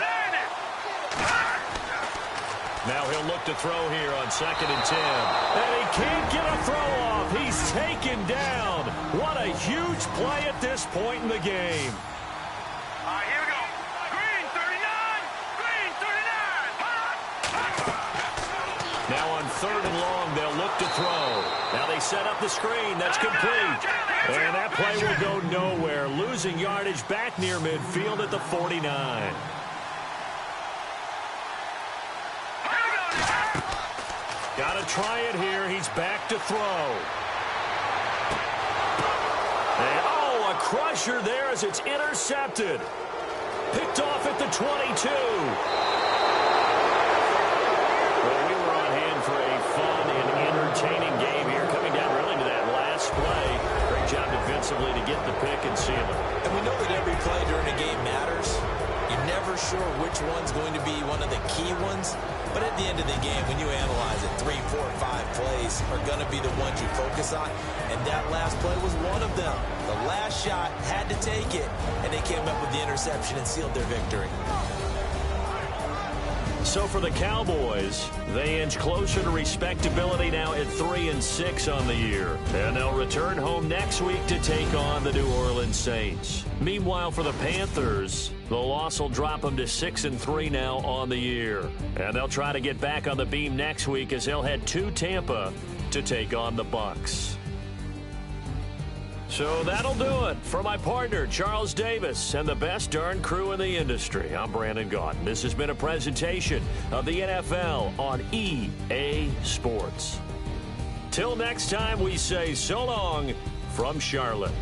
Now he'll look to throw here on 2nd and 10. And he can't get a throw off. He's taken down. What a huge play at this point in the game. Here we go. Green 39. Green 39. Now on 3rd and long, they'll look to throw. Now they set up the screen. That's complete. And that play will go nowhere. Losing yardage back near midfield at the 49. Got to try it here. He's back to throw. And, oh, a crusher there as it's intercepted. Picked off at the 22. Well, we were on hand for a fun and entertaining game here, coming down really to that last play. Great get the pick and seal it. And we know that every play during a game matters. You're never sure which one's going to be one of the key ones. But at the end of the game, when you analyze it, 3, 4, 5 plays are going to be the ones you focus on. And that last play was one of them. The last shot had to take it, and they came up with the interception and sealed their victory. So for the Cowboys, they inch closer to respectability now at 3-6 on the year. And they'll return home next week to take on the New Orleans Saints. Meanwhile, for the Panthers, the loss will drop them to 6-3 now on the year. And they'll try to get back on the beam next week as they'll head to Tampa to take on the Bucks. So that'll do it for my partner, Charles Davis, and the best darn crew in the industry. I'm Brandon Gaudin. This has been a presentation of the NFL on EA Sports. Till next time, we say so long from Charlotte.